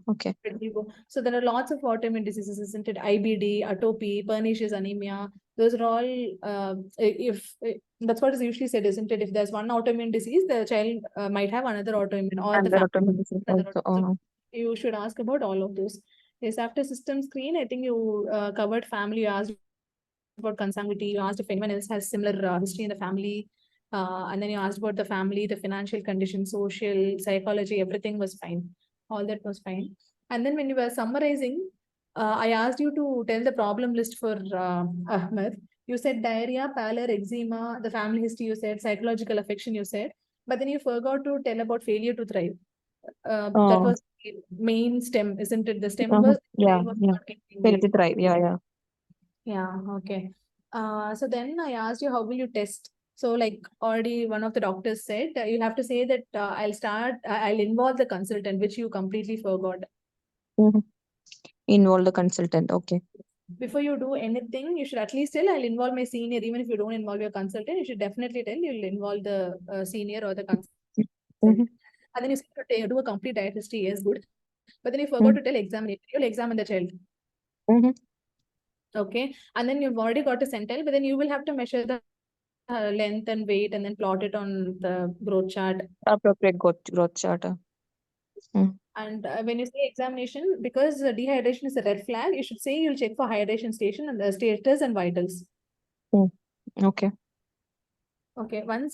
okay. Vitiligo. So there are lots of autoimmune diseases, isn't it? IBD, atopy, pernicious anemia. Those are all, if that's what is usually said, isn't it? If there's one autoimmune disease, the child might have another autoimmune, or And the the family. autoimmune disease Another also. autoimmune. So you should ask about all of those. Yes, after system screen, I think you covered family. You asked about consanguinity. You asked if anyone else has similar history in the family. And then you asked about the family, the financial condition, social, psychology, everything was fine. All that was fine. And then when you were summarizing, I asked you to tell the problem list for Ahmed. You said diarrhea, pallor, eczema, the family history you said, psychological affection you said, but then you forgot to tell about failure to thrive. That was the main stem, isn't it? The stem was, yeah, was yeah. not getting Failure to laid. thrive. Yeah. Yeah, okay. So then I asked you, how will you test? So like already one of the doctors said, you'll have to say that I'll involve the consultant, which you completely forgot. Mhm. Involve the consultant. Okay. Before you do anything, you should at least tell, I'll involve my senior. Even if you don't involve your consultant, you should definitely tell you'll involve the senior or the consultant. Mhm. And then you said to do a complete diet history, yes, good. But then you forgot to tell examination. You'll examine the child. Mhm. Okay. And then you've already got a centile, but then you will have to measure the length and weight and then plot it on the growth chart. Appropriate growth chart. And when you say examination, because dehydration is a red flag, you should say you'll check for hydration station and the status and vitals. Okay. Okay, once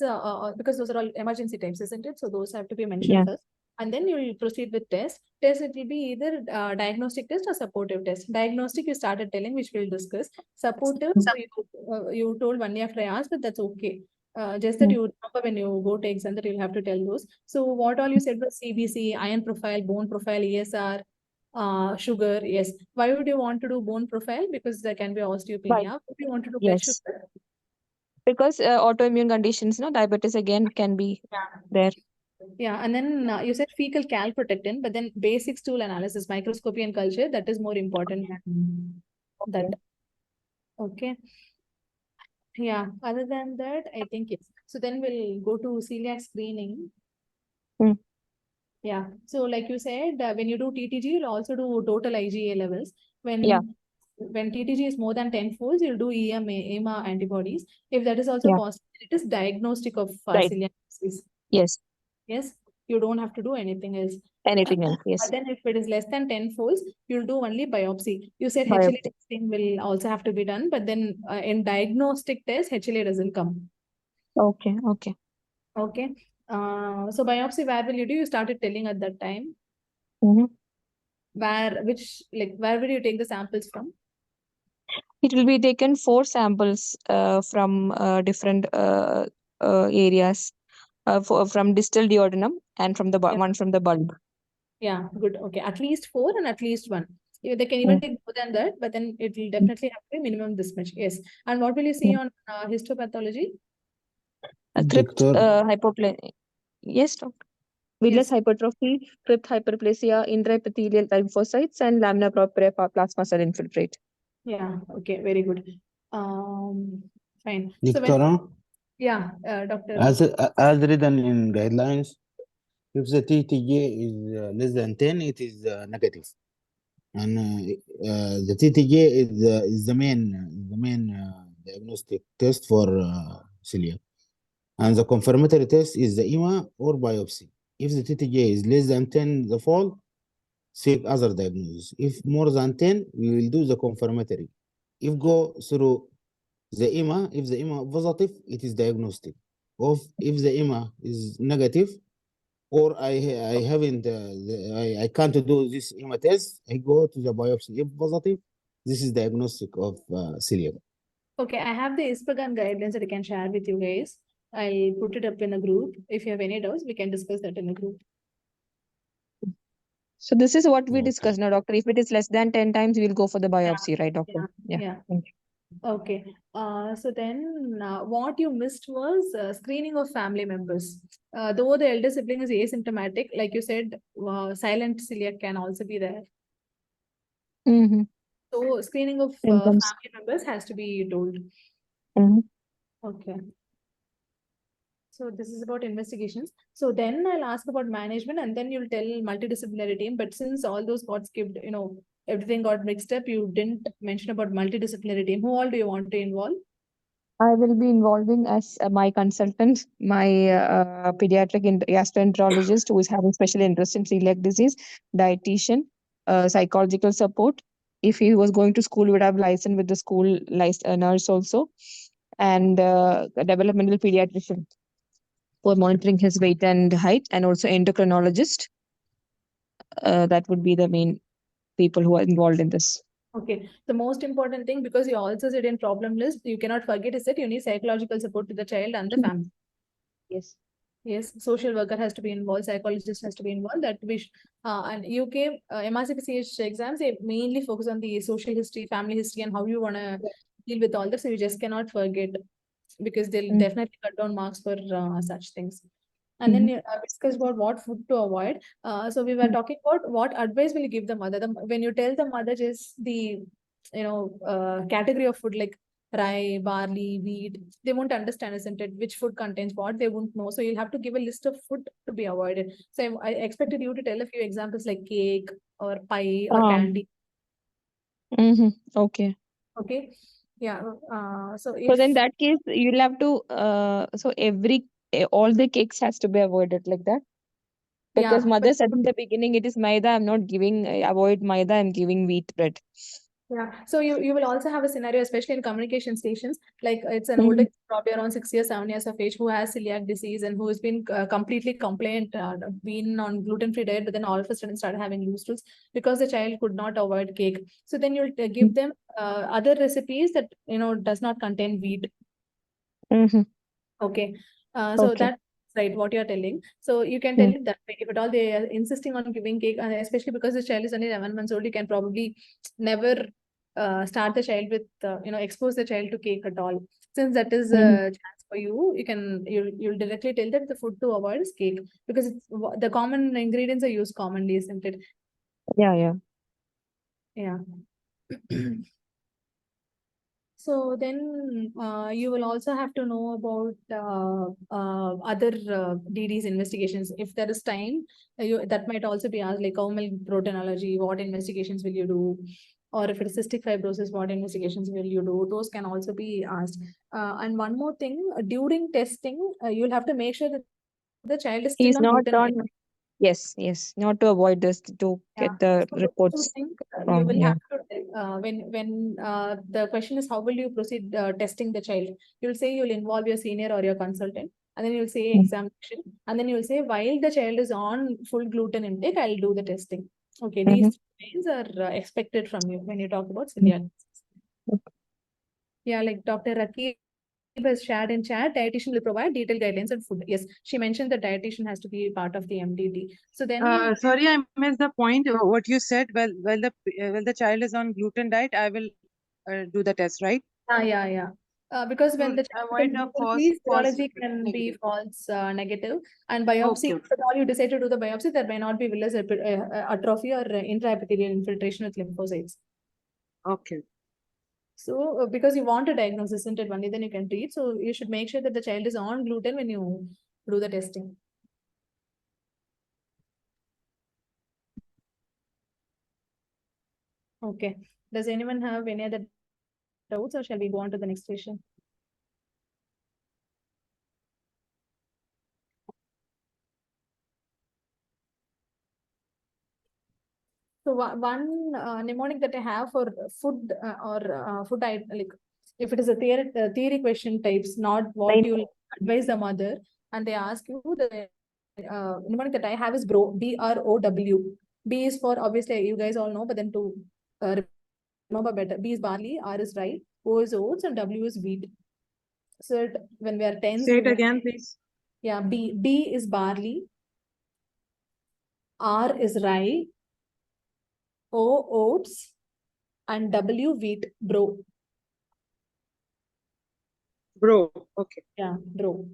because those are all emergency types, isn't it? So those have to be mentioned first. And then you will proceed with test. Test, it will be either diagnostic test or supportive test. Diagnostic, you started telling, which we'll discuss. Supportive, you told one day after I asked, but that's okay. Just that you remember when you go to exam that you'll have to tell those. So what all you said was CBC, iron profile, bone profile, ESR, sugar. Yes. Why would you want to do bone profile? Because there can be osteopenia. Why would you want to do blood Yes. sugar? Because autoimmune conditions, no, diabetes again can be there. Yeah, and then you said fecal calprotectin, but then basic stool analysis, microscopy and culture, that is more important than that. Okay. Yeah, other than that, I think yes. So then we'll go to celiac screening. Hmm. Yeah. So like you said, when you do TTG, you'll also do total IgA levels. Yeah. When TTG is more than 10 folds, you'll do EMA antibodies. If that is also Yeah. positive, it is diagnostic of Right. celiac disease. Yes. Yes, you don't have to do anything else. Anything else? But Yes. then if it is less than 10 folds, you'll do only biopsy. You said HLA Biopsy. testing will also have to be done, but then in diagnostic test, HLA doesn't come. Okay. Okay. Okay. So biopsy, where will you do? You started telling at that time. Mm-hmm. Where will you take the samples from? It will be taken 4 samples from different areas, from distal duodenum and from the Yeah. one from the bulb. Yeah, good. Okay, at least 4 and at least 1. They can Mm. even take more than that, but then it will definitely have to be minimum this much. Yes. And what will you see on histopathology? Crypt Doctor, hypoplasia. Yes, doctor. Villus Yes. hypertrophy, crypt hyperplasia, intraepithelial lymphocytes, and lamina propria plasma cell infiltrate. Yeah, okay, very good. Fine. So when, Doctor, yeah, doctor. as written in guidelines, if the TTG is less than 10, it is negative. And the TTG is the main diagnostic test for celiac. And the confirmatory test is the EMA or biopsy. If the TTG is less than 10 the fold, seek other diagnosis. If more than 10, we will do the confirmatory. If go through the EMA, if the EMA positive, it is diagnostic. If the EMA is negative, or I haven't, I can't do this EMA test, I go to the biopsy. If positive, this is diagnostic of celiac. Okay, I have the ISPAGAN guidelines that I can share with you guys. I'll put it up in a group. If you have any doubts, we can discuss that in a group. So this is what we Okay. discussed now, doctor. If it is less than 10 times, we'll go for the biopsy, right, doctor? Yeah. Thank you. Okay. So then what you missed was screening of family members. Though the elder sibling is asymptomatic, like you said, silent celiac can also be there. Mm-hmm. So screening of Symptoms. family members has to be told. Mm-hmm. Okay. So this is about investigations. So then I'll ask about management and then you'll tell multidisciplinary team. But since all those got skipped, everything got mixed up, you didn't mention about multidisciplinary team. Who all do you want to involve? I will be involving as my consultant, my pediatric gastroenterologist who is having special interest in celiac disease, dietitian, psychological support. If he was going to school, would have license with the school nurse also, and a developmental pediatrician for monitoring his weight and height, and also endocrinologist. That would be the main people who are involved in this. Okay. The most important thing, because you also said in problem list, you cannot forget is that you need psychological support to the child and the family. Yes. Yes, social worker has to be involved, psychologist has to be involved. That and UK MRCPCH exams, they mainly focus on the social history, family history, and how you want to deal with all this. So you just cannot forget, because they'll Mm. definitely cut down marks for such things. And then you discuss about what food to avoid. So we were talking about what advice will you give the mother. When you tell the mother just the category of food like rye, barley, wheat, they won't understand, isn't it? Which food contains what, they won't know. So you'll have to give a list of food to be avoided. So I expected you to tell a few examples like cake or pie or candy. Okay. Okay. Yeah. So So if in that case, you'll have to all the cakes has to be avoided like that. Because yeah, mother said in the beginning, it is maida. I'm not giving, avoid maida. I'm giving wheat bread. yeah. So you will also have a scenario, especially in communication stations, like it's an Mhm. older, probably around 6 years, 7 years of age, who has celiac disease and who has been completely complained, been on gluten-free diet, but then all of a sudden started having loose stools because the child could not avoid cake. So then you'll give them other recipes that does not contain wheat. Mm-hmm. Okay. So Okay. that's right, what you're telling. So you can Hmm. tell it that way. If at all they are insisting on giving cake, and especially because the child is only 11 months old, you can probably never start the child with, expose the child to cake at all. Since that is a chance for you, you'll directly tell that the food to avoid is cake, because the common ingredients are used commonly, isn't it? Yeah. Yeah. So then you will also have to know about other DD's investigations. If there is time, that might also be asked, like milk proteinology, what investigations will you do? Or if it's cystic fibrosis, what investigations will you do? Those can also be asked. And one more thing, during testing, you'll have to make sure that the child is still He's on not gluten. on. Yes. Not to avoid this, to Yeah. get the So those two reports things, you from. will Yeah. have to when the question is how will you proceed testing the child, you'll say you'll involve your senior or your consultant, and then you'll say Hmm. examination, and then you'll say while the child is on full gluten intake, I'll do the testing. Okay, Mhm. these things are expected from you when you talk about celiac disease. Yeah, like Dr. Rakib has shared in chat, dietitian will provide detailed guidelines on food. Yes, she mentioned the dietitian has to be part of the MDT. So then, Sorry, I missed the point. What you said. Well, the child is on gluten diet, I will do the test, right? yeah. Because when To the child avoid becomes the gluten false free, serology can be negative. false negative, and biopsy. Okay. If at all you decide to do the biopsy, there may not be villus atrophy or intraepithelial infiltration with lymphocytes. Okay. So because you want a diagnosis, isn't it? Only then you can treat. So you should make sure that the child is on gluten when you do the testing. Okay. Does anyone have any other doubts, or shall we go on to the next question? So one mnemonic that I have for food like if it is a theory question types, not what Right. you'll advise the mother, and they ask you, the mnemonic that I have is BROW. B is for, obviously you guys all know, but then to remember better, B is barley, R is rye, O is oats, and W is wheat. So when we are tens, Say it again, please. yeah, B is barley, R is rye, O oats, and W wheat, bro. Bro. Okay. Yeah, bro.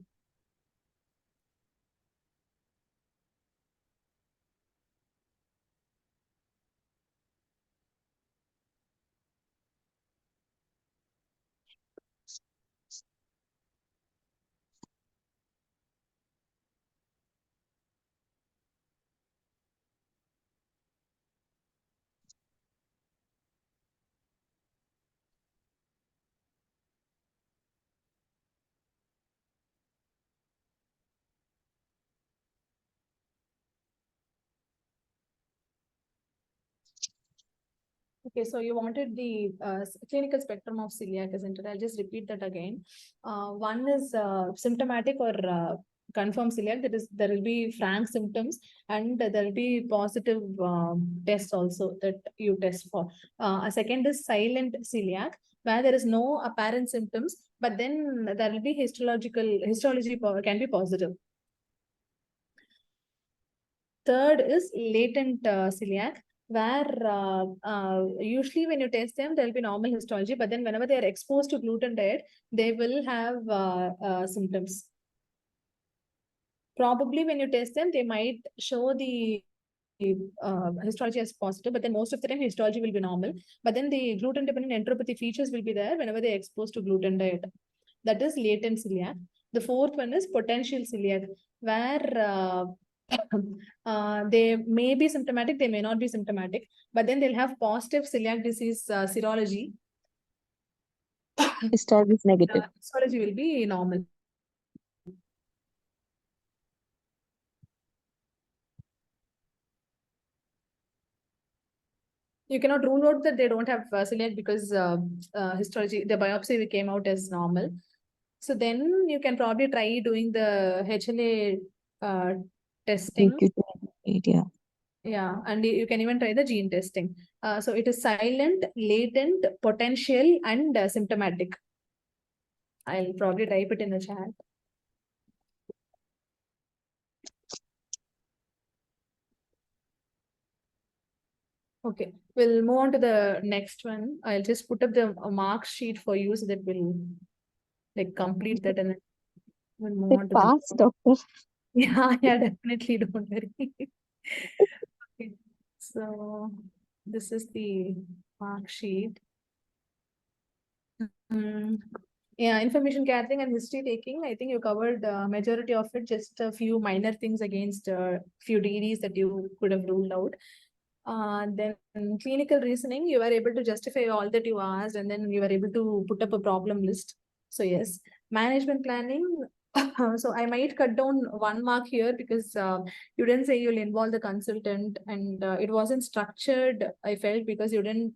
Okay, so you wanted the clinical spectrum of celiac, isn't it? I'll just repeat that again. One is symptomatic or confirmed celiac. That is, there will be frank symptoms, and there will be positive tests also that you test for. A second is silent celiac, where there is no apparent symptoms, but then there will be histology can be positive. Third is latent celiac, where usually when you test them, there will be normal histology, but then whenever they are exposed to gluten diet, they will have symptoms. Probably when you test them, they might show the histology as positive, but then most of the time histology will be normal. But then the gluten dependent enteropathy features will be there whenever they are exposed to gluten diet. That is latent celiac. The fourth one is potential celiac, where they may be symptomatic, they may not be symptomatic, but then they'll have positive celiac disease serology. Histology is negative. Histology will be normal. You cannot rule out that they don't have celiac because histology, the biopsy came out as normal. So then you can probably try doing the HLA testing. Yeah. Yeah, and you can even try the gene testing. So it is silent, latent, potential, and symptomatic. I'll probably type it in the chat. Okay, we'll move on to the next one. I'll just put up the mark sheet for you so that we'll like complete that and then we'll move Bit on to the fast, doctor. yeah, definitely. Don't worry. Okay. So this is the mark sheet. Yeah, information gathering and history taking. I think you covered majority of it. Just a few minor things against few DDs that you could have ruled out. Then clinical reasoning, you were able to justify all that you asked, and then you were able to put up a problem list. So yes, management planning. So I might cut down 1 mark here because you didn't say you'll involve the consultant, and it wasn't structured. I felt because you didn't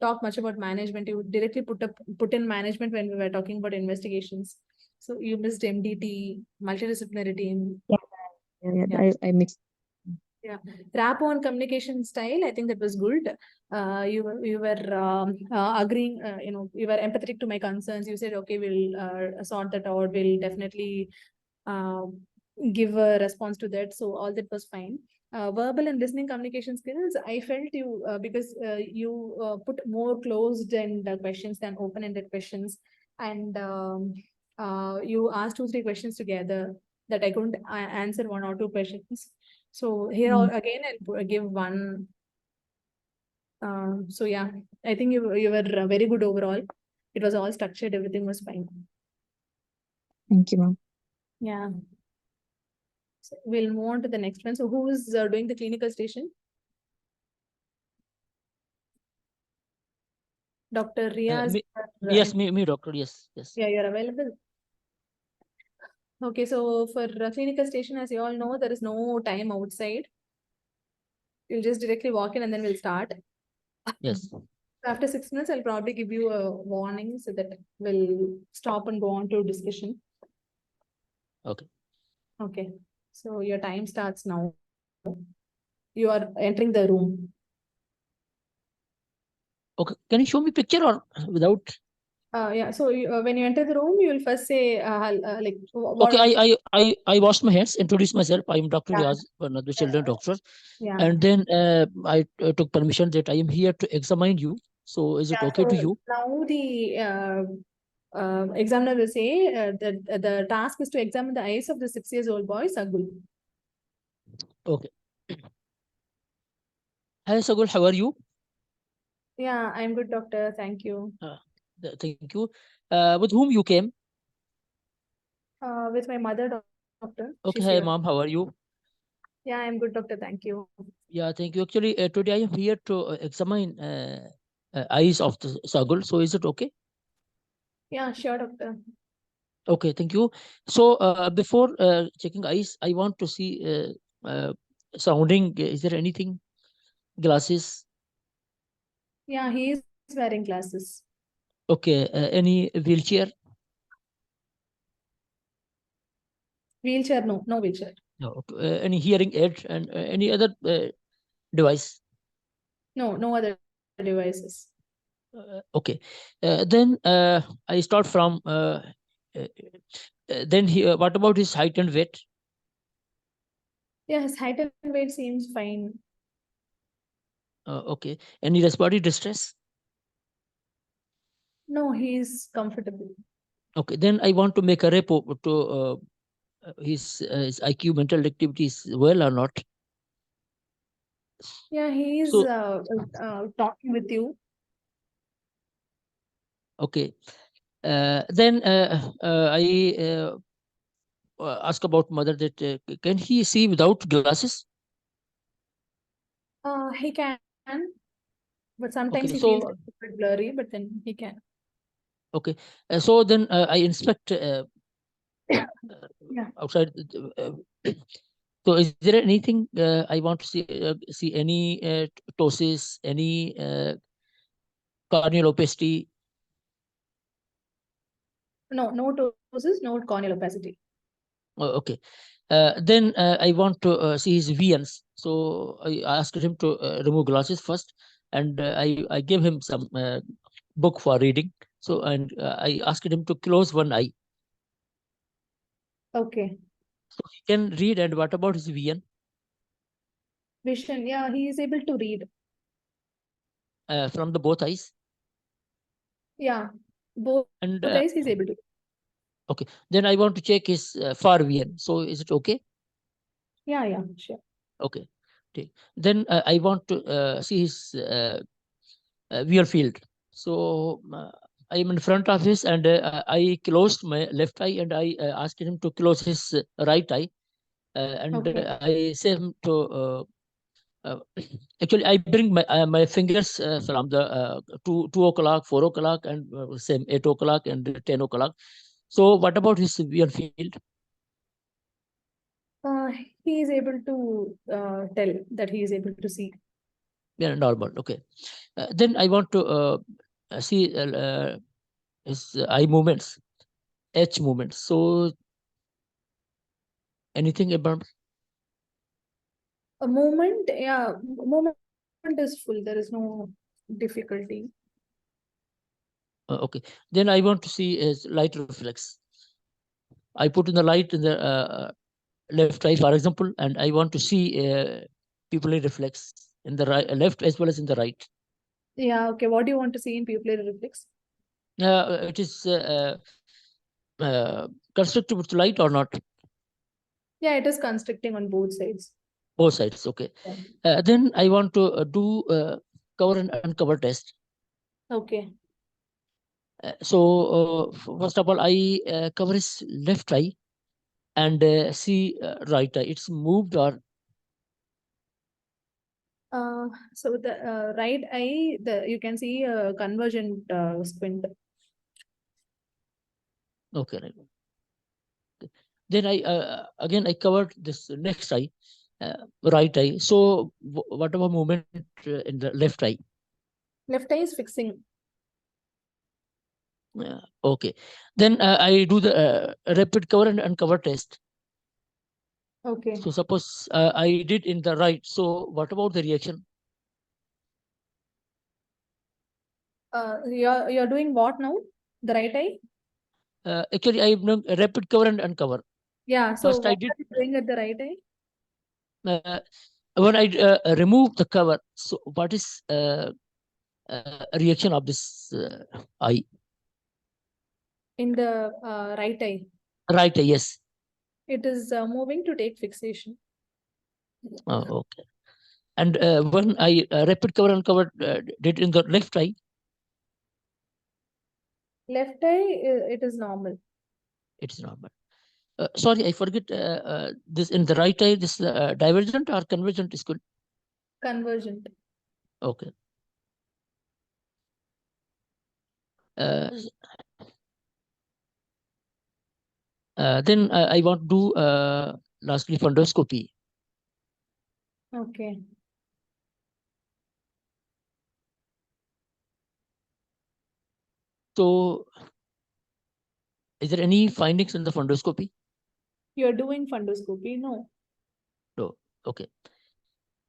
talk much about management. You directly put in management when we were talking about investigations. So you missed MDT, multidisciplinary team. Yeah. I mixed. Yeah, rapport and communication style. I think that was good. You were agreeing. You were empathetic to my concerns. You said, okay, we'll sort that out. We'll definitely uh, give a response to that. So all that was fine. Verbal and listening communication skills. I felt you because you put more closed-end questions than open-ended questions, and you asked 2-3 questions together that I couldn't answer 1 or 2 questions. So here again, I'll give 1. So yeah, I think you were very good overall. It was all structured. Everything was fine. Thank you, ma'am. Yeah. So we'll move on to the next one. So who is doing the clinical station? Dr. Riaz. Yes, me, doctor. Yes. Yeah, you're available. Okay, so for clinical station, as you all know, there is no time outside. You'll just directly walk in and then we'll start. Yes. After 6 minutes, I'll probably give you a warning so that we'll stop and go on to discussion. Okay. Okay, so your time starts now. You are entering the room. Okay. Can you show me picture or without? Yeah, so when you enter the room, you will first say, like, what Okay, I washed my hands, introduced myself. I am Dr. Yeah. Riaz, one of the children doctors. Yeah. And then I took permission that I am here to examine you. So is it Yeah, okay to so you? now the examiner will say that the task is to examine the eyes of the 6 years old boy, Sagul. Okay. Hi, Sagul, how are you? Yeah, I'm good, doctor. Thank you. Thank you. With whom you came? With my mother, doctor. Okay, She's hi, here. mom, how are you? Yeah, I'm good, doctor. Thank you. Yeah, thank you. Actually, today I am here to examine eyes of the Sagul. So is it okay? Yeah, sure, doctor. Okay, thank you. So before checking eyes, I want to see sounding. Is there anything? Glasses? Yeah, he is wearing glasses. Okay. Any wheelchair? Wheelchair, no wheelchair. No. Okay. Any hearing aid and any other device? No other devices. Okay. Then I start from. Then what about his height and weight? Yeah, his height and weight seems fine. Okay. Any respiratory distress? No, he's comfortable. Okay. Then I want to make a report to his IQ, mental activity is well or not. Yeah, he's So talking with you. okay. Then I ask about mother that can he see without glasses? He can, but sometimes Okay, he feels so a bit blurry, but then he can. okay, so then I inspect Yeah. outside. So is there anything I want to see any ptosis, any corneal opacity? No ptosis, no corneal opacity. Okay. Then I want to see his VNs. So I asked him to remove glasses first, and I gave him some book for reading. So and I asked him to close one eye. Okay. So he can read. And what about his VN? Vision, yeah, he is able to read. from the both eyes? Yeah, both And eyes he's able to. okay, then I want to check his far vision. So is it okay? Yeah, sure. Okay. Then I want to see his view field. So I am in front of his, and I closed my left eye, and I asked him to close his right eye, and Okay. I say him to. Actually, I bring my fingers from the 2 o'clock, 4 o'clock, and same 8 o'clock and 10 o'clock. So what about his view field? He is able to tell that he is able to see. Yeah, normal. Okay. Then I want to see his eye movements, H movements. So anything about? A movement, yeah, movement is full. There is no difficulty. Okay. Then I want to see his light reflex. I put in the light in the left eye, for example, and I want to see pupillary reflex in the left as well as in the right. Yeah, okay. What do you want to see in pupillary reflex? It is constructed with light or not? Yeah, it is constricting on both sides. Both sides, okay. Then I want to do cover and uncover test. Okay. So first of all, I cover his left eye and see right eye. It's moved or? So the right eye, you can see a convergent squint. Okay, right. Okay. Then I again I covered this next eye, right eye. So what about movement in the left eye? Left eye is fixing. Okay. Then I do the rapid cover and uncover test. Okay. So suppose I did in the right. So what about the reaction? You're doing what now? The right eye? Actually, I done rapid cover and uncover. Yeah. So First, I what did are you doing at the right eye? when I remove the cover. So what is reaction of this eye? In the right eye, Right eye, yes. it is moving to take fixation. Okay. And when I rapid cover and uncover did in the left eye. Left eye, it is normal. It's normal. Sorry, I forget this in the right eye. This divergent or convergent is good. Convergent. Okay. Then I want to do lastly fundoscopy. Okay. So, is there any findings in the fundoscopy? You're doing fundoscopy? No. No. Okay.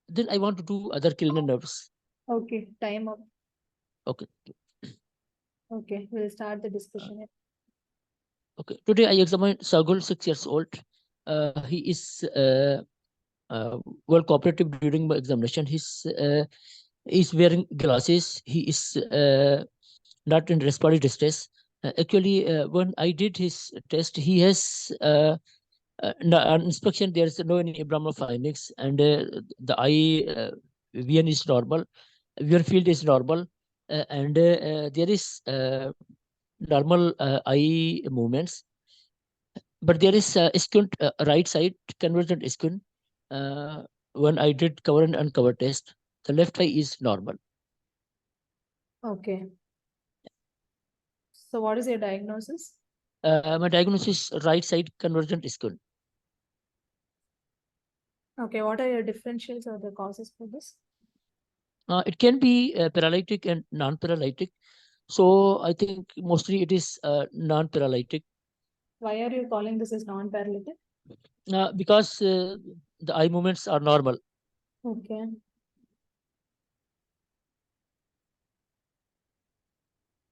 Then I want to do other cranial nerves. Okay. Time up. Okay. Okay. We'll start the discussion. Okay. Today I examined Sagul, 6 years old. He is well cooperative during my examination. He's wearing glasses. He is not in respiratory distress. Actually, when I did his test, he has on inspection, there is no any abnormal findings, and the eye VN is normal, VN field is normal, and there is normal eye movements, but there is squint right side convergent squint. When I did cover and uncover test, the left eye is normal. Okay. So what is your diagnosis? My diagnosis right side convergent squint. Okay. What are your differentials or the causes for this? It can be paralytic and non-paralytic. So I think mostly it is non-paralytic. Why are you calling this as non-paralytic? Because the eye movements are normal. Okay.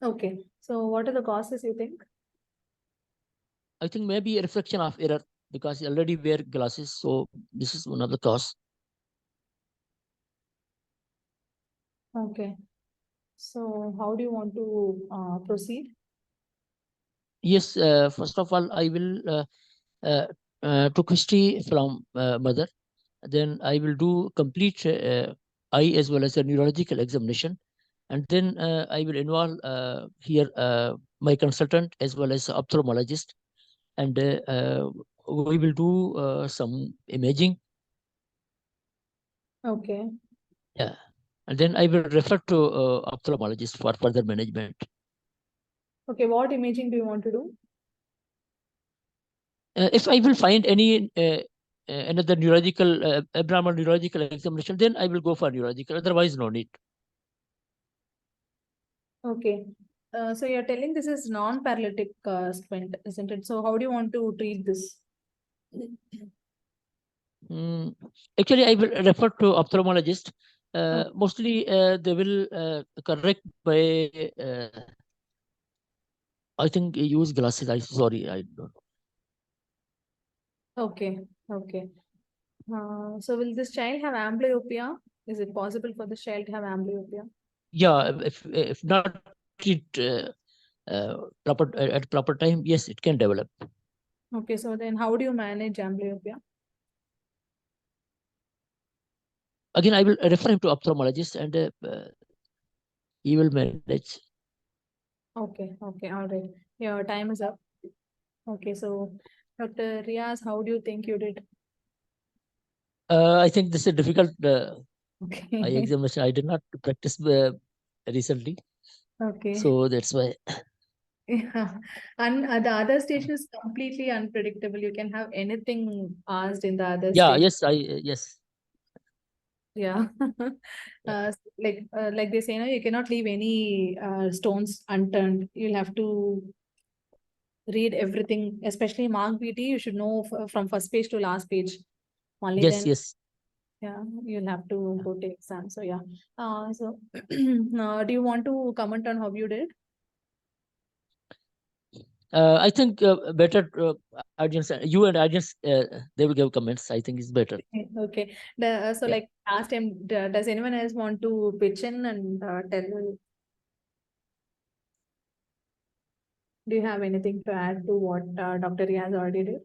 Okay. So what are the causes you think? I think maybe a reflection of error because you already wear glasses. So this is one of the cause. Okay. So how do you want to proceed? Yes, first of all, I will took history from mother. Then I will do complete eye as well as a neurological examination. And then I will involve here my consultant as well as ophthalmologist. And we will do some imaging. Okay. Yeah. And then I will refer to ophthalmologist for further management. Okay, what imaging do you want to do? If I will find any another neurological abnormal neurological examination, then I will go for neurological. Otherwise, no need. Okay. So you're telling this is non-paralytic squint, isn't it? So how do you want to treat this? Actually, I will refer to ophthalmologist. Okay. Mostly, they will correct by I think use glasses. Sorry, I don't. Okay. Okay. So will this child have amblyopia? Is it possible for this child to have amblyopia? Yeah, if not treat proper at proper time, yes, it can develop. Okay, so then how do you manage amblyopia? Again, I will refer him to ophthalmologist, and he will manage. Okay, okay, all right. Your time is up. Okay, so Dr. Riaz, how do you think you did? I think this is a difficult eye Okay. examination. I did not practice recently, Okay. so that's why. Yeah. And the other station is completely unpredictable. You can have anything asked in the other Yeah, station. yes. Yeah. Yeah. Like they say, no, you cannot leave any stones unturned. You'll have to read everything, especially Mark BT. You should know from first page to last page. Only then, Yes. yeah, you'll have to go to exam. So yeah. So do you want to comment on how you did? I think better audience, you and audience, they will give comments. I think it's better. Okay. So Yeah. like last time, does anyone else want to pitch in and tell? Do you have anything to add to what Dr. Riaz already did?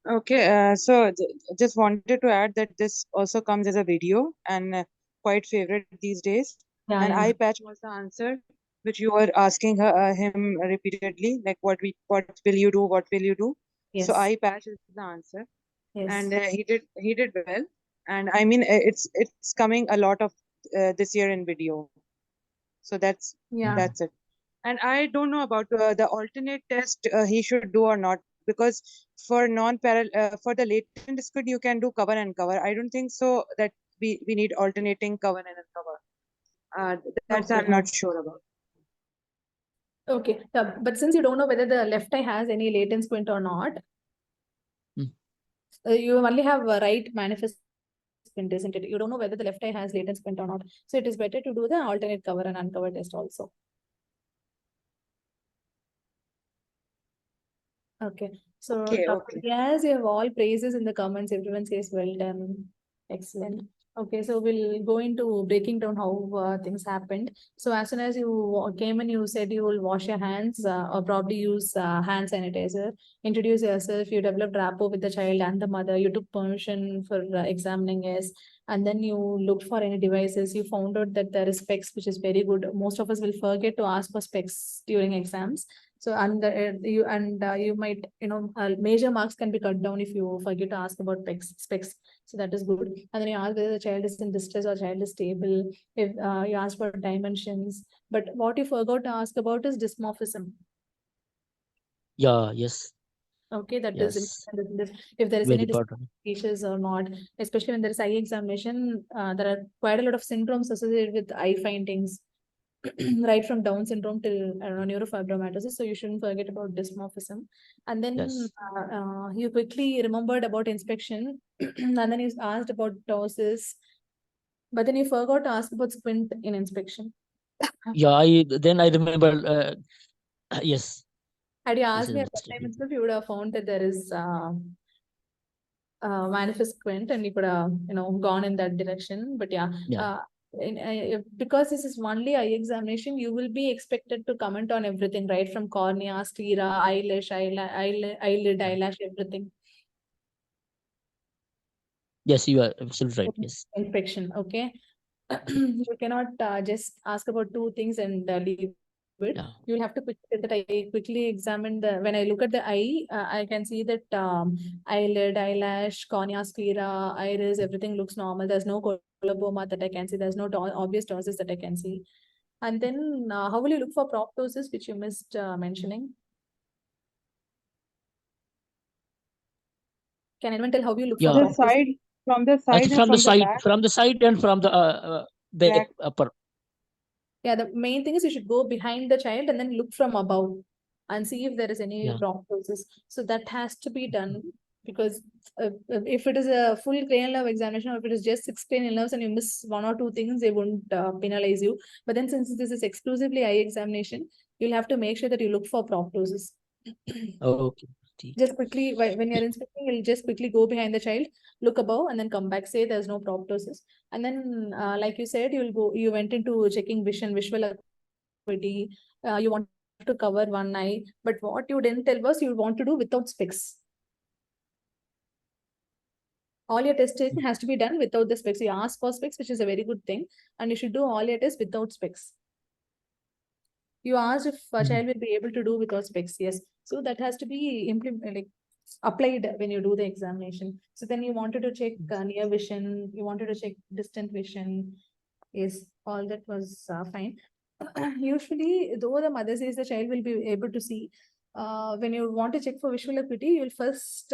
Okay, so just wanted to add that this also comes as a video and quite favorite these days. Yeah, And yeah. eye patch was the answer which you were asking him repeatedly, like what will you do, what will you do? So Yes. eye patch is the answer, Yes. and he did well. And I mean it's coming a lot of this year in video, so that's Yeah. it. And I don't know about the alternate test he should do or not, because for for the latent squid you can do cover and cover. I don't think so that we need alternating cover and cover. That's Okay. I'm not sure about. Okay. But since you don't know whether the left eye has any latent squint or not, you only have a right manifest squint, isn't it? You don't know whether the left eye has latent squint or not. So it is better to do the alternate cover and uncover test also. Okay. So Okay. yes, you have all praises in the comments. Everyone says well done. Excellent. Okay, so we'll go into breaking down how things happened. So as soon as you came in, you said you will wash your hands or probably use hand sanitizer. Introduce yourself. You developed rapport with the child and the mother. You took permission for examining us, and then you looked for any devices. You found out that there is specs, which is very good. Most of us will forget to ask for specs during exams. So you might major marks can be cut down if you forget to ask about specs. So that is good. And then you ask whether the child is in distress or child is stable. If you ask for dimensions, but what you forgot to ask about is dysmorphism. Yeah. Yes. Okay, that is Yes. if there is Very any important. issues or not, especially when there is eye examination, there are quite a lot of syndromes associated with eye findings. Right from Down syndrome till neurofibromatosis. So you shouldn't forget about dysmorphism. And then Yes. you quickly remembered about inspection, and then you asked about doses, but then you forgot to ask about squint in inspection. Yeah. Then I remember. Yes. Had you This asked is me a at that mistake. time itself, you would have found that there is manifest squint, and you could have gone in that direction. But yeah, Yeah. because this is only eye examination, you will be expected to comment on everything, right? From cornea, sclera, eyelash, eyelid, eyelash, everything. Yes, you are absolutely right. Yes. Infection, okay. You cannot just ask about two things and leave it. Yeah. You'll have to quickly examine the. When I look at the eye, I can see that eyelid, eyelash, cornea, sclera, iris, everything looks normal. There's no coloboma that I can see. There's no obvious ptosis that I can see. And then, how will you look for proptosis, which you missed mentioning? Can anyone tell how you look Yeah. for The proptosis? side, from the I side think and from the from the side, back. and from the Back. upper. Yeah, the main thing is you should go behind the child and then look from above and see if there is any Yeah. proptosis. So that has to be done because if it is a full cranial nerve examination or if it is just 6 cranial nerves and you miss one or two things, they won't penalize you. But then since this is exclusively eye examination, you'll have to make sure that you look for proptosis. Okay. Just quickly, when you're inspecting, you'll just quickly go behind the child, look above, and then come back, say there's no proptosis. And then, like you said, you went into checking visual acuity. You want to cover one eye, but what you didn't tell was you want to do without specs. All your testing has to be done without the specs. You ask for specs, which is a very good thing, and you should do all your tests without specs. You asked if a child will be able to do without specs. Yes. So that has to be applied when you do the examination. So then you wanted to check near vision, you wanted to check distant vision. Yes, all that was fine. Usually, though the mother says the child will be able to see, when you want to check for visual acuity, you'll first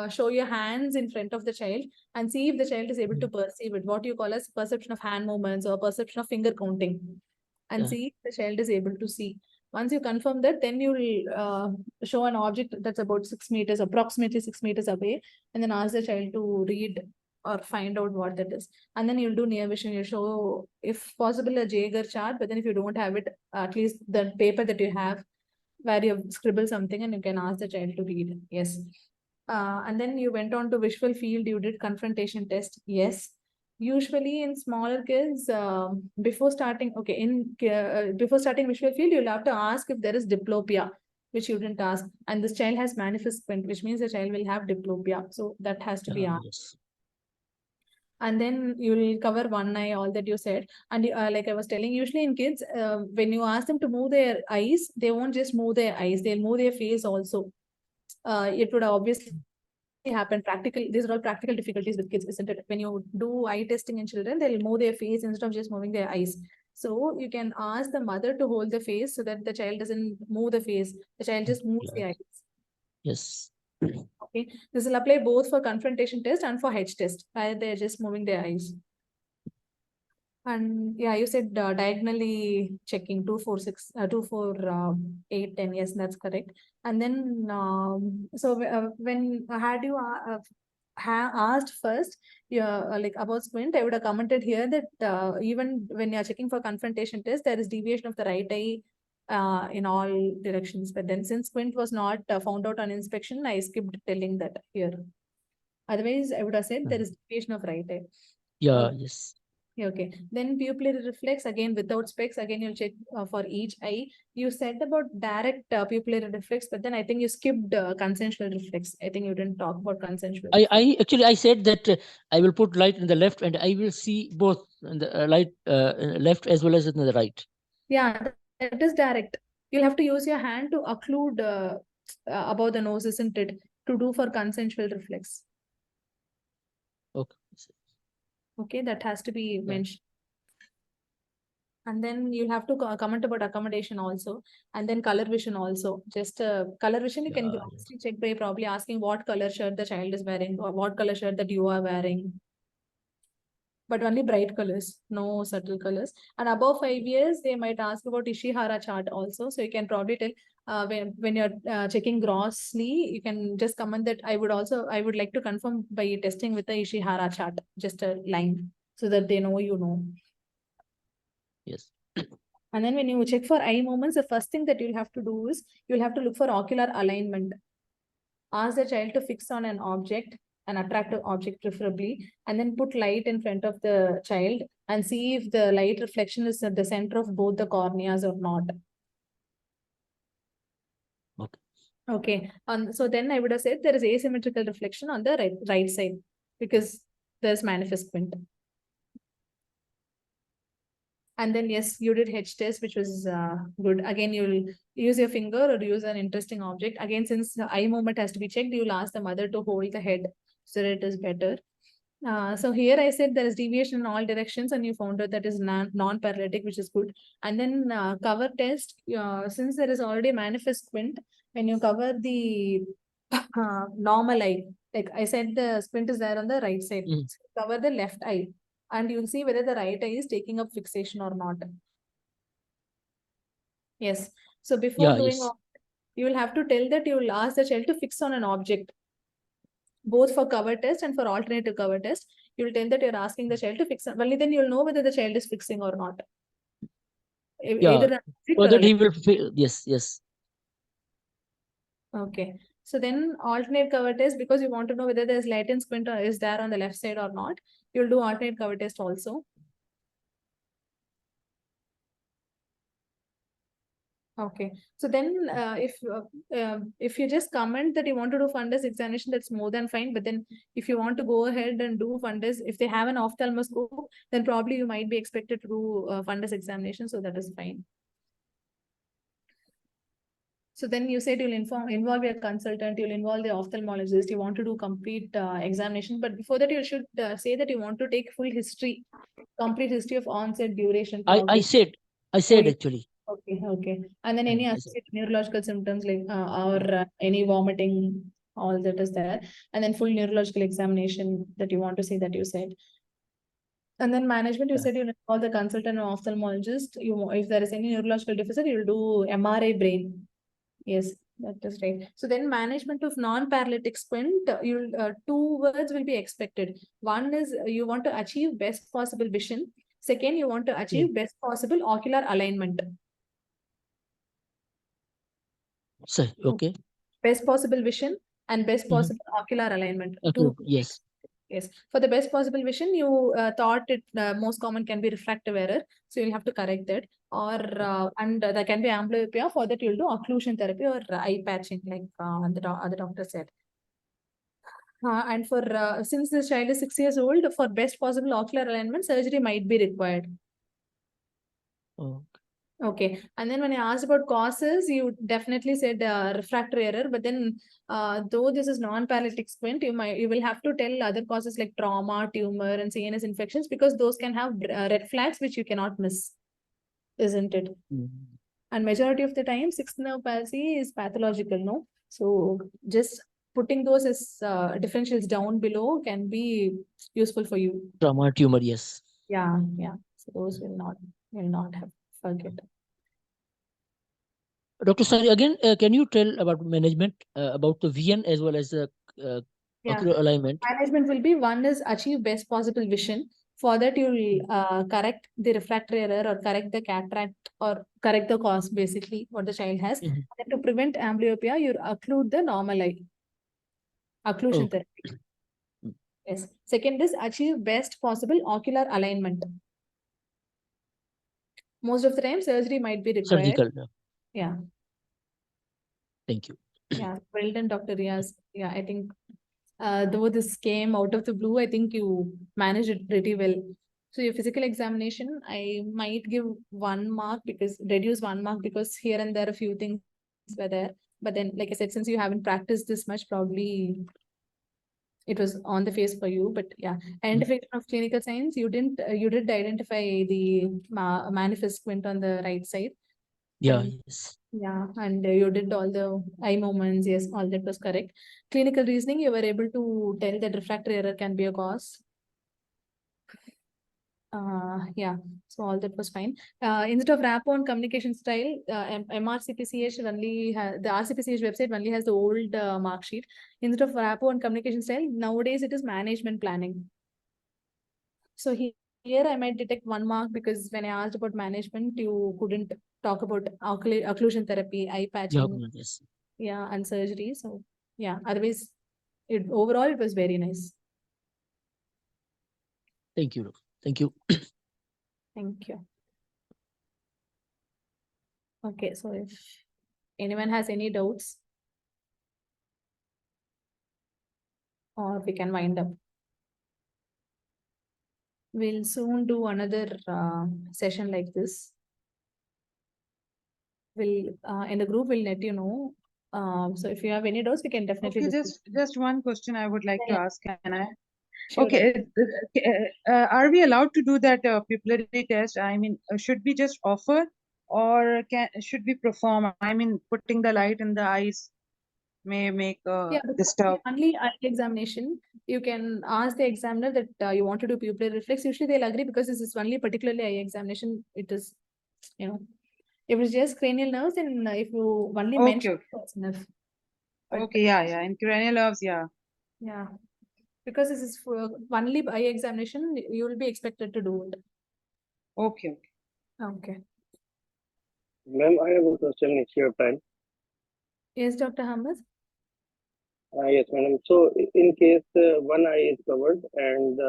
show your hands in front of the child and see if the child is able to perceive it. What you call as perception of hand movements or perception of finger counting. And Yeah. see if the child is able to see. Once you confirm that, then you'll show an object that's about 6 meters, approximately 6 meters away, and then ask the child to read or find out what that is. And then you'll do near vision. You'll show, if possible, a Jaeger chart, but then if you don't have it, at least the paper that you have where you scribble something and you can ask the child to read. Yes. And then you went on to visual field, you did confrontation test. Yes. Usually in smaller kids, before starting visual field, you'll have to ask if there is diplopia, which you didn't ask. And this child has manifest squint, which means the child will have diplopia. So that has to be asked. Yes. And then you will cover one eye, all that you said. And like I was telling, usually in kids, when you ask them to move their eyes, they won't just move their eyes, they'll move their face also. It would obviously happen these are all practical difficulties with kids, isn't it? When you do eye testing in children, they'll move their face instead of just moving their eyes. So you can ask the mother to hold the face so that the child doesn't move the face, the child just moves the eyes. Yes. Okay, this will apply both for confrontation test and for hedge test, where they're just moving their eyes. And yeah, you said diagonally checking 2, 4, 6, 2, 4, 8, 10. Yes, that's correct. And then, when had you asked first, like about squint, I would have commented here that even when you're checking for confrontation test, there is deviation of the right eye in all directions. But then since squint was not found out on inspection, I skipped telling that here. Otherwise, I would have said there is deviation of right eye. Yeah. Yes. Okay. Then pupillary reflex, again without specs, again you'll check for each eye. You said about direct pupillary reflex, but then I think you skipped consensual reflex. I think you didn't talk about consensual. I actually I said that I will put light in the left and I will see both in the light left as well as in the right. Yeah, that is direct. You'll have to use your hand to occlude above the nose, isn't it? To do for consensual reflex. Okay. Okay, that has to be Yeah. mentioned. And then you'll have to comment about accommodation also. And then color vision also. Just color vision, you can honestly check by probably asking what color shirt the child is wearing or what color shirt that you are wearing. But only bright colors, no subtle colors. And above 5 years, they might ask about Ishihara chart also. So you can probably tell when you're checking grossly, you can just comment that I would like to confirm by testing with the Ishihara chart, just a line, so that they know you know. Yes. And then when you check for eye movements, the first thing that you'll have to do is you'll have to look for ocular alignment. Ask the child to fix on an object an attractive object preferably, and then put light in front of the child and see if the light reflection is at the center of both the corneas or not. Okay. Okay. So then I would have said there is asymmetrical reflection on the right side because there's manifest squint. And then, yes, you did H test, which was good. Again, you'll use your finger or use an interesting object. Again, since the eye movement has to be checked, you'll ask the mother to hold the head so that it is better. So here I said there is deviation in all directions and you found out that is non-paralytic, which is good. And then cover test, since there is already manifest squint, when you cover the normal eye, like I said, the squint is there on the right side. Mm. So cover the left eye and you'll see whether the right eye is taking up fixation or not. Yes. So before Yeah, doing yes. all, you will have to tell that you will ask the child to fix on an object. Both for cover test and for alternative cover test, you will tell that you're asking the child to fix. Only then you'll know whether the child is fixing or not. Yeah. Either an object So or that a he will yes, yes. Okay. So then alternate cover test, because you want to know whether there's latent squint or is there on the left side or not, you'll do alternate cover test also. Okay. So then if you just comment that you want to do fundus examination, that's more than fine. But then if you want to go ahead and do fundus, if they have an ophthalmoscope, then probably you might be expected to do fundus examination. So that is fine. So then you said you'll involve your consultant, you'll involve the ophthalmologist, you want to do complete examination. But before that, you should say that you want to take full history, complete history of onset, duration, I progress. said you- actually. Okay, okay. And then any I said. associated neurological symptoms like or any vomiting, all that is there. And then full neurological examination that you want to say that you said. And then management, you Yeah. said you'll call the consultant or ophthalmologist. If there is any neurological deficit, you'll do MRI brain. Yes, that is right. So then management of non-paralytic squint, you'll two words will be expected. One is you want to achieve best possible vision. Second, you want to achieve best possible ocular alignment. So, okay. Best possible vision and best Mhm. possible ocular alignment. Okay. Two. Yes. Yes. For the best possible vision, you thought it most common can be refractive error. So you'll have to correct that. Or and there can be amblyopia. For that, you'll do occlusion therapy or eye patching, like the other doctor said. And for since this child is 6 years old, for best possible ocular alignment, surgery might be required. Oh. Okay. And then when I asked about causes, you definitely said refractory error. But then, though this is non-paralytic squint, you will have to tell other causes like trauma, tumor, and CNS infections because those can have red flags which you cannot miss, isn't it? Mm. And majority of the time, sixth nerve palsy is pathological, no? So just putting those as differentials down below can be useful for you. Trauma, tumor, yes. Yeah, yeah. So those will not have forget. Dr. Sari, again, can you tell about management, about the VN as well as the Yeah. ocular alignment? Management will be one is achieve best possible vision. For that, you'll correct the refractory error or correct the cataract or correct the cause, basically, what the child has. Mhm. And then to prevent amblyopia, you occlude the normal eye. Occlusion Okay. therapy. Yes. Second is achieve best possible ocular alignment. Most of the time, surgery might be required. Surgical. Yeah. Thank you. Yeah. Well done, Dr. Riaz. Yeah, I think though this came out of the blue, I think you managed it pretty well. So your physical examination, I might give 1 mark reduce 1 mark because here and there a few things were there. But then, like I said, since you haven't practiced this much, probably it was on the face for you. But yeah, identification of clinical signs, you did identify the manifest squint on the right side. Yeah, And yes. yeah, and you did all the eye movements. Yes, all that was correct. Clinical reasoning, you were able to tell that refractory error can be a cause. Yeah, so all that was fine. Instead of rapport and communication style, MRCPCH only the RCPCH website only has the old mark sheet. Instead of rapport and communication style, nowadays it is management planning. So here I might detect 1 mark because when I asked about management, you couldn't talk about occlusion therapy, eye patching. Yes. Yeah, and surgery. So yeah, otherwise Overall, it was very nice. Thank you. Thank you. Thank you. Okay, so if anyone has any doubts, or we can wind up. We'll soon do another session like this. We'll in the group we'll let you know. So if you have any doubts, we can definitely Okay, discuss. just one question I would like to Yeah. ask. Can I? Sure. Okay, are we allowed to do that pupillary test? I mean, should we just offer, or should we perform? I mean, putting the light in the eyes may make Yeah, because disturb. only eye examination, you can ask the examiner that you want to do pupillary reflex. Usually they'll agree because this is only particularly eye examination. It is, you know, if it's just cranial nerves, and if you only Okay, mention okay. that's enough. But Okay, yeah, in cranial nerves, yeah. yeah, because this is for only eye examination, you will be expected to do it. Okay, okay. Okay. Ma'am, I have a question if you have time. Yes, Dr. Hamid. Yes, madam. So, in case one eye is covered and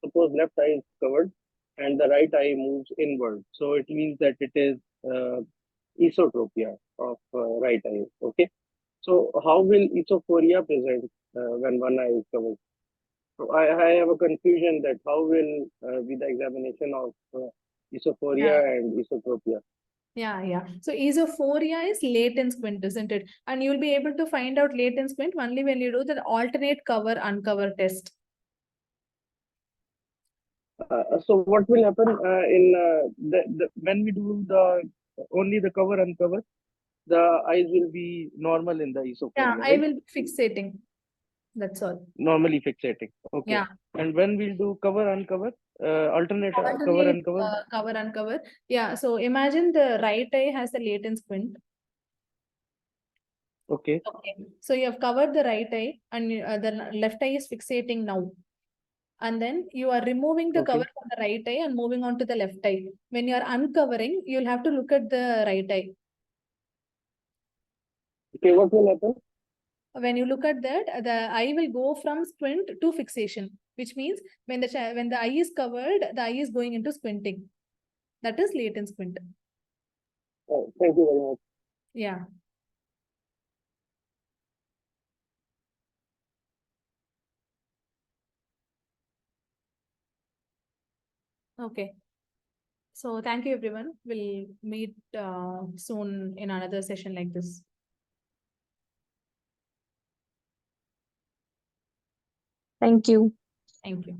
suppose left eye is covered and the right eye moves inward, so it means that it is esotropia of right eye. Okay. So, how will esophoria present when one eye is covered? So, I have a confusion that how will be the examination of esophoria and esotropia. Yeah. So esophoria is latent squint, isn't it? And you'll be able to find out latent squint only when you do the alternate cover uncover test. So what will happen in when we do the only the cover uncover, the eyes will be normal in the esophagus. Yeah, I right? will be fixating. That's all. Normally fixating. Okay. Yeah. And when we'll do cover uncover, alternate cover Alternate uncover. cover uncover. Yeah. So imagine the right eye has a latent squint. Okay. Okay. So you have covered the right eye, and the left eye is fixating now. And then you are removing the cover from the right eye and moving on to the left eye. When you are uncovering, you'll have to look at the right eye. Okay, what will happen? When you look at that, the eye will go from squint to fixation, which means when the eye is covered, the eye is going into squinting. That is latent squint. Oh, thank you very much. Yeah. Okay. So thank you, everyone. We'll meet soon in another session like this. Thank you. Thank you.